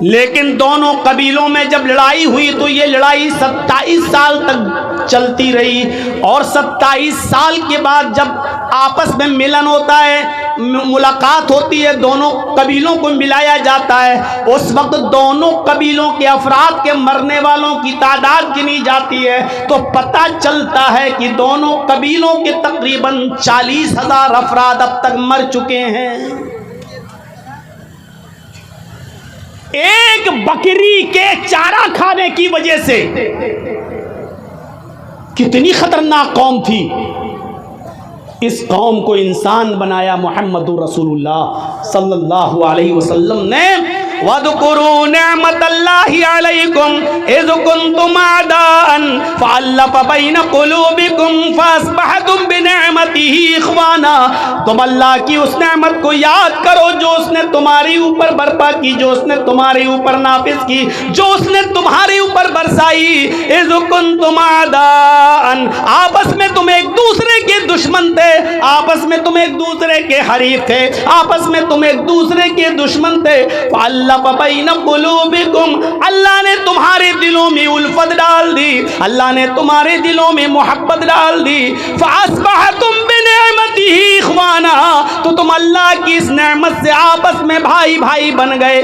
[SPEAKER 1] लेकिन दोनों कबीलों में जब लड़ाई हुई तो ये लड़ाई 27 साल तक चलती रही। और 27 साल के बाद जब आपस में मिलन होता है, मुलाकात होती है, दोनों कबीलों को मिलाया जाता है, उस वक्त दोनों कबीलों के अफराद के मरने वालों की तादाद गिनी जाती है, तो पता चलता है कि दोनों कबीलों के तकरीबन 40,000 अफराद अब तक मर चुके हैं। एक बकरी के चारा खाने की वजह से। कितनी खतरनाक कौम थी। इस कौम को इंसान बनाया मोहम्मदुर रसूलुल्लाह सल्लल्लाहु अलैहि वसल्लम ने। वज़कुरू निअमतल्लाहि अलैकुम इज़ कुंतुम आदाअन फ़अल्लफ़ बैन क़ुलूबिकुम फ़अस्बहतुम बिनिअमतिही इख़वाना। तुम अल्लाह की उस नेमत को याद करो जो उसने तुम्हारे ऊपर बर्पा की, जो उसने तुम्हारे ऊपर नाफिज की, जो उसने तुम्हारे ऊपर बरसाई। इज़ कुंतुम आदाअन, आपस में तुम एक दूसरे के दुश्मन थे, आपस में तुम एक दूसरे के हरीफ थे, आपस में तुम एक दूसरे के दुश्मन थे। अल्लाह ने तुम्हारे दिलों में उल्फत डाल दी, अल्लाह ने तुम्हारे दिलों में मोहब्बत डाल दी। फ़अस्बहतुम बिनिअमतिही इख़वाना, तो तुम अल्लाह की इस नेमत से आपस में भाई भाई बन गए।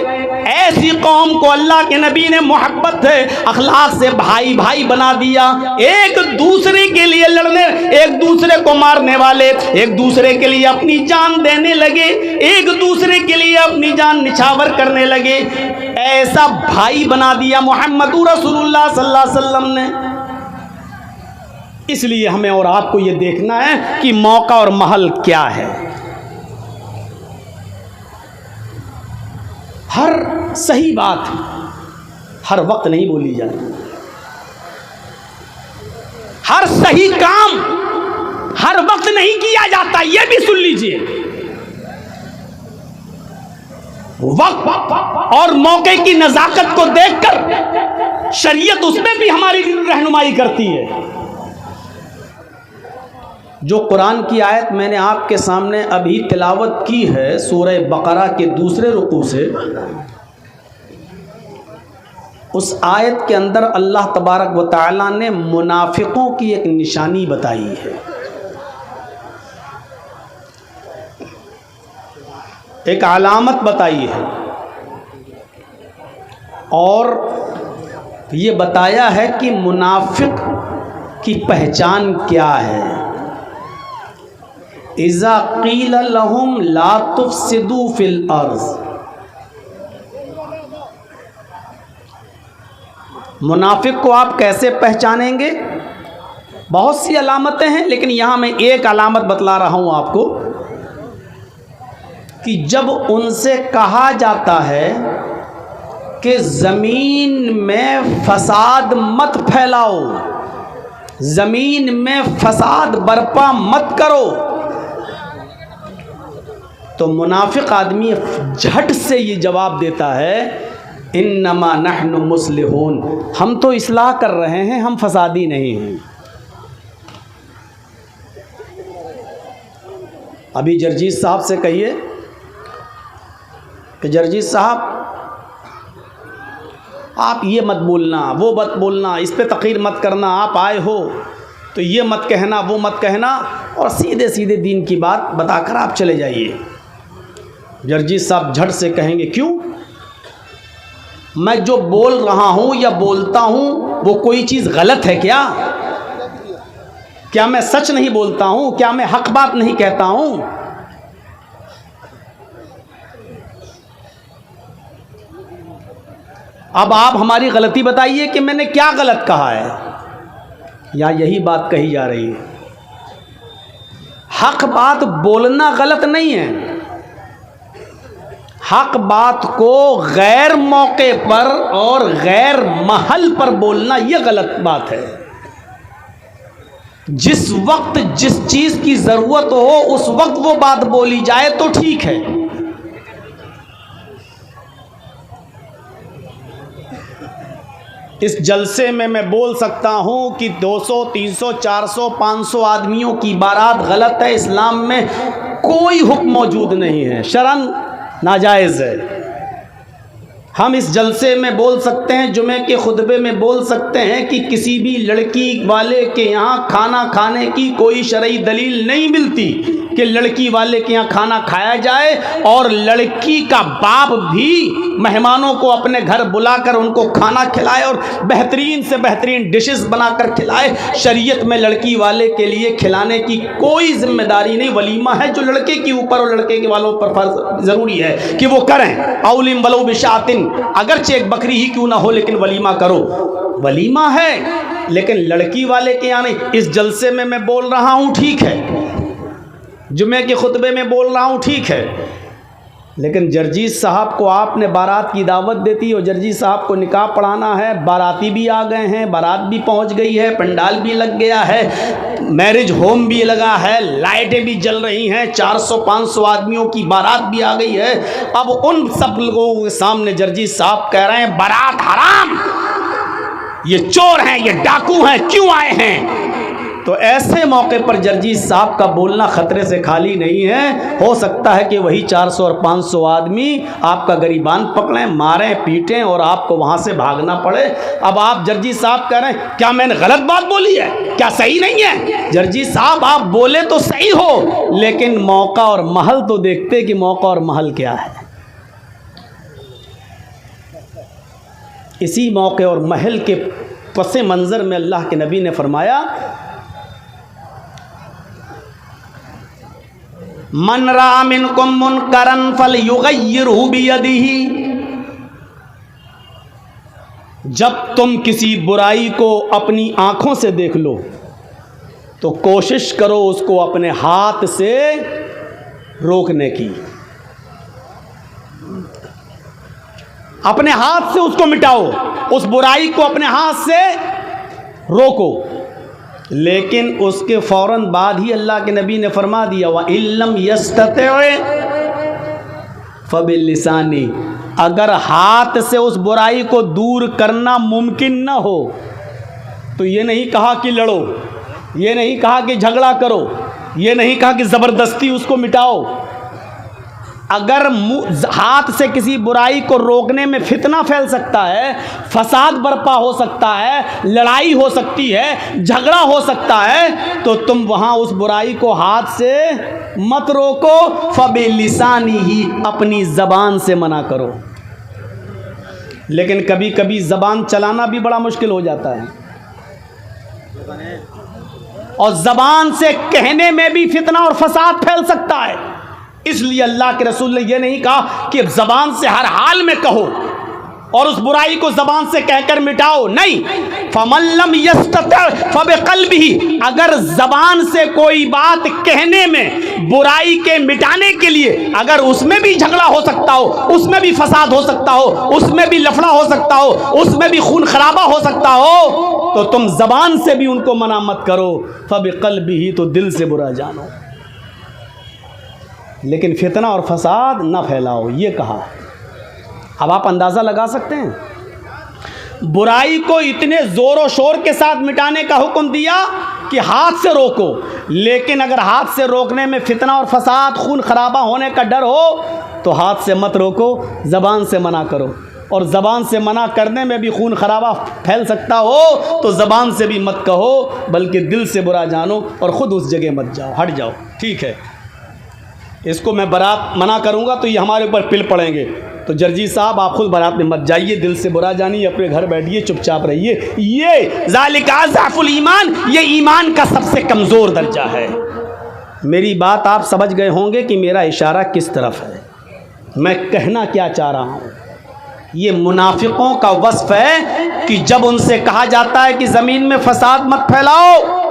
[SPEAKER 1] ऐसी कौम को अल्लाह के नबी ने मोहब्बत से, अखलाक से भाई भाई बना दिया। एक दूसरे के लिए लड़ने, एक दूसरे को मारने वाले, एक दूसरे के लिए अपनी जान देने लगे, एक दूसरे के लिए अपनी जान निछावर करने लगे। ऐसा भाई बना दिया मोहम्मदुर रसूलुल्लाह सल्लल्लाहु अलैहि वसल्लम ने। इसलिए हमें और आपको ये देखना है कि मौका और महल क्या है। हर सही बात हर वक्त नहीं बोली जाती, हर सही काम हर वक्त नहीं किया जाता, यह भी सुन लीजिए। वक्त और मौके की नजाकत को देखकर शरीयत उसमें भी हमारी रहनुमाई करती है। जो कुरान की आयत मैंने आपके सामने अभी तिलावत की है सूरह बकरा के दूसरे रुकू से, उस आयत के अंदर अल्लाह तबारक व तआला ने मुनाफिकों की एक निशानी बताई है। एक अलामत बताई है और ये बताया है कि मुनाफिक की पहचान क्या है। इज़ा क़ील लहुम ला तुफ़सिदू फ़िल अर्ज़, मुनाफिक को आप कैसे पहचानेंगे? बहुत सी अलामतें हैं, लेकिन यहाँ मैं एक अलामत बतला रहा हूँ आपको कि जब उनसे कहा जाता है कि ज़मीन में फसाद मत फैलाओ, ज़मीन में फसाद बर्पा मत करो, तो मुनाफिक आदमी झट से ये जवाब देता है, इन्नमा नहनु मुस्लिहून, हम तो इस्लाह कर रहे हैं, हम फसादी नहीं हैं। अभी जर्जीत साहब से कहिए कि जर्जीत साहब आप ये मत बोलना, वो मत बोलना, इस पे तक़रीर मत करना, आप आए हो तो ये मत कहना, वो मत कहना, और सीधे सीधे दीन की बात बताकर आप चले जाइए। जर्जीत साहब झट से कहेंगे, क्यों? मैं जो बोल रहा हूँ या बोलता हूँ वो कोई चीज़ गलत है क्या? क्या मैं सच नहीं बोलता हूँ? क्या मैं हक बात नहीं कहता हूँ? अब आप हमारी गलती बताइए कि मैंने क्या गलत कहा है, या यही बात कही जा रही है? हक बात बोलना गलत नहीं है, हक बात को गैर मौके पर और गैर महल पर बोलना यह गलत बात है। जिस वक्त जिस चीज़ की ज़रूरत हो उस वक्त वो बात बोली जाए तो ठीक है। इस जलसे में मैं बोल सकता हूं कि 200, 300, 400, 500 आदमियों की बारात गलत है, इस्लाम में कोई हुक्म मौजूद नहीं है, शरन नाजायज़ है। हम इस जलसे में बोल सकते हैं, जुमे के खुतबे में बोल सकते हैं कि किसी भी लड़की वाले के यहाँ खाना खाने की कोई शरई दलील नहीं मिलती कि लड़की वाले के यहाँ खाना खाया जाए, और लड़की का बाप भी मेहमानों को अपने घर बुलाकर उनको खाना खिलाए और बेहतरीन से बेहतरीन डिशेस बनाकर खिलाए। शरीयत में लड़की वाले के लिए खिलाने की कोई जिम्मेदारी नहीं, वलीमा है जो लड़के के ऊपर और लड़के के वालों पर फर्ज ज़रूरी है कि वो करें। औलिम वलो बिशातिन, अगरचे एक बकरी ही क्यों ना हो लेकिन वलीमा करो, वलीमा है, लेकिन लड़की वाले के यहाँ नहीं। इस जलसे में मैं बोल रहा हूँ ठीक है, जुमे के खुतबे में बोल रहा हूँ ठीक है, लेकिन जर्जीत साहब को आपने बारात की दावत देती और जर्जीत साहब को निकाह पढ़ाना है, बाराती भी आ गए हैं, बारात भी पहुंच गई है, पंडाल भी लग गया है, मैरिज होम भी लगा है, लाइटें भी जल रही हैं, 400-500 आदमियों की बारात भी आ गई है। अब उन सब लोगों के सामने जर्जीत साहब कह रहे हैं बारात हराम, ये चोर हैं, ये डाकू हैं, क्यों आए हैं? तो ऐसे मौके पर जर्जीत साहब का बोलना ख़तरे से खाली नहीं है। हो सकता है कि वही 400 और 500 आदमी आपका गरीबान पकड़ें, मारें, पीटें और आपको वहाँ से भागना पड़े। अब आप जर्जीत साहब कह रहे हैं क्या मैंने गलत बात बोली है, क्या सही नहीं है? जर्जीत साहब आप बोले तो सही हो, लेकिन मौका और महल तो देखते कि मौका और महल क्या है। इसी मौके और महल के पस मंज़र में अल्लाह के नबी ने फरमाया, मन रा मिनकुम मुनकरन फलयुगय्यिरहु बियदिही, जब तुम किसी बुराई को अपनी आंखों से देख लो तो कोशिश करो उसको अपने हाथ से रोकने की, अपने हाथ से उसको मिटाओ, उस बुराई को अपने हाथ से रोको। लेकिन उसके फ़ौरन बाद ही अल्लाह के नबी ने फरमा दिया, व इल्लम यस्तति फबिलिसानी, अगर हाथ से उस बुराई को दूर करना मुमकिन न हो तो ये नहीं कहा कि लड़ो, ये नहीं कहा कि झगड़ा करो, ये नहीं कहा कि ज़बरदस्ती उसको मिटाओ। अगर हाथ से किसी बुराई को रोकने में फितना फैल सकता है, फसाद बर्पा हो सकता है, लड़ाई हो सकती है, झगड़ा हो सकता है, तो तुम वहाँ उस बुराई को हाथ से मत रोको, फबिलिसानी ही, अपनी ज़बान से मना करो। लेकिन कभी कभी ज़बान चलाना भी बड़ा मुश्किल हो जाता है, और ज़बान से कहने में भी फितना और फसाद फैल सकता है। इसलिए अल्लाह के रसूल ने यह नहीं कहा कि ज़बान से हर हाल में कहो, और उस बुराई को जबान से कहकर मिटाओ, नहीं। फमल्लम यस्तति फबिक़ल्बिही, अगर जबान से कोई बात कहने में, बुराई के मिटाने के लिए अगर उसमें भी झगड़ा हो सकता हो, उसमें भी फसाद हो सकता हो, उसमें भी लफड़ा हो सकता हो, उसमें भी खून खराबा हो सकता हो, तो तुम जबान से भी उनको मना मत करो। फबिक़ल्बिही, तो दिल से बुरा जानो, लेकिन फितना और फसाद ना फैलाओ, ये कहा। अब आप अंदाज़ा लगा सकते हैं, बुराई को इतने ज़ोरों शोर के साथ मिटाने का हुक्म दिया कि हाथ से रोको, लेकिन अगर हाथ से रोकने में फितना और फसाद, खून खराबा होने का डर हो, तो हाथ से मत रोको, ज़बान से मना करो। और ज़बान से मना करने में भी खून खराबा फैल सकता हो, तो ज़बान से भी मत कहो, बल्कि दिल से बुरा जानो और ख़ुद उस जगह मत जाओ, हट जाओ। ठीक है, इसको मैं बारात मना करूँगा तो ये हमारे ऊपर पिल पड़ेंगे, तो जर्जी साहब आप खुद बारात में मत जाइए, दिल से बुरा जानिए, अपने घर बैठिए, चुपचाप रहिए। ये ज़ालिका ज़अफ़ुल ईमान, ये ईमान का सबसे कमज़ोर दर्जा है। मेरी बात आप समझ गए होंगे कि मेरा इशारा किस तरफ है, मैं कहना क्या चाह रहा हूँ। ये मुनाफिकों का वस्फ़ है कि जब उनसे कहा जाता है कि ज़मीन में फसाद मत फैलाओ,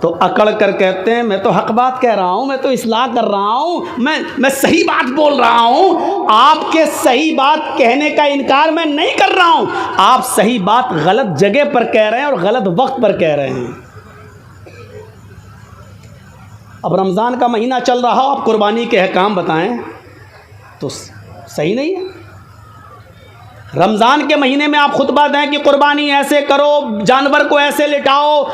[SPEAKER 1] तो अकड़ कर कहते हैं मैं तो हक बात कह रहा हूँ, मैं तो इस्लाह कर रहा हूँ, मैं सही बात बोल रहा हूँ। आपके सही बात कहने का इनकार मैं नहीं कर रहा हूँ, आप सही बात गलत जगह पर कह रहे हैं और गलत वक्त पर कह रहे हैं। अब रमज़ान का महीना चल रहा हो, आप कुर्बानी के अहकाम बताएं तो सही नहीं है। रमज़ान के महीने में आप खुतबा दें कि कुर्बानी ऐसे करो, जानवर को ऐसे लिटाओ,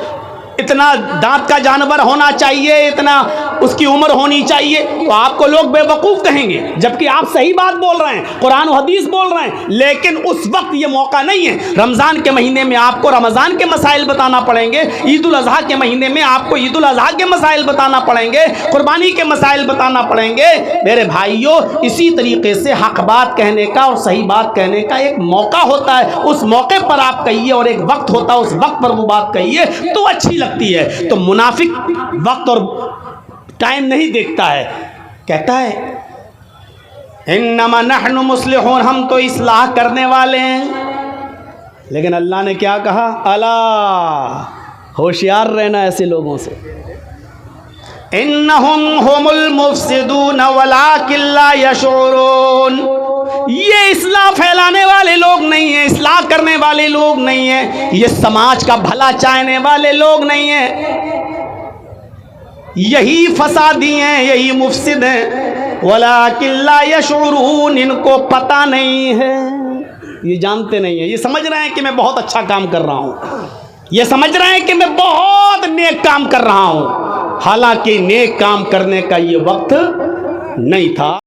[SPEAKER 1] इतना दांत का जानवर होना चाहिए, इतना उसकी उम्र होनी चाहिए, तो आपको लोग बेवकूफ़ कहेंगे, जबकि आप सही बात बोल रहे हैं, कुरान और हदीस बोल रहे हैं। लेकिन उस वक्त ये मौका नहीं है। रमज़ान के महीने में आपको रमज़ान के मसाइल बताना पड़ेंगे, ईद उल अज़हा के महीने में आपको ईद उल अज़हा के मसाइल बताना पड़ेंगे, कुर्बानी के मसाइल बताना पड़ेंगे। मेरे भाइयों, इसी तरीके से हक बात कहने का और सही बात कहने का एक मौका होता है, उस मौके पर आप कहिए, और एक वक्त होता है, उस वक्त पर वो बात कहिए तो अच्छी लगती है। तो मुनाफिक वक्त और टाइम नहीं देखता है, कहता है इन्नमा नहनु मुस्लिहून, हम तो इस्लाह करने वाले हैं। लेकिन अल्लाह ने क्या कहा, अला, होशियार रहना ऐसे लोगों से। इन्नहुम हुमुल मुफ्सिदून वलाकिन ला यशऊरून, ये इस्लाह फैलाने वाले लोग नहीं हैं, इस्लाह करने वाले लोग नहीं हैं, ये समाज का भला चाहने वाले लोग नहीं हैं, यही फसादी हैं, यही मुफसिद हैं। वलाकिन ला यशऊरून, इनको पता नहीं है, ये जानते नहीं है। ये समझ रहे हैं कि मैं बहुत अच्छा काम कर रहा हूँ, ये समझ रहे हैं कि मैं बहुत नेक काम कर रहा हूँ, हालांकि नेक काम करने का ये वक्त नहीं था।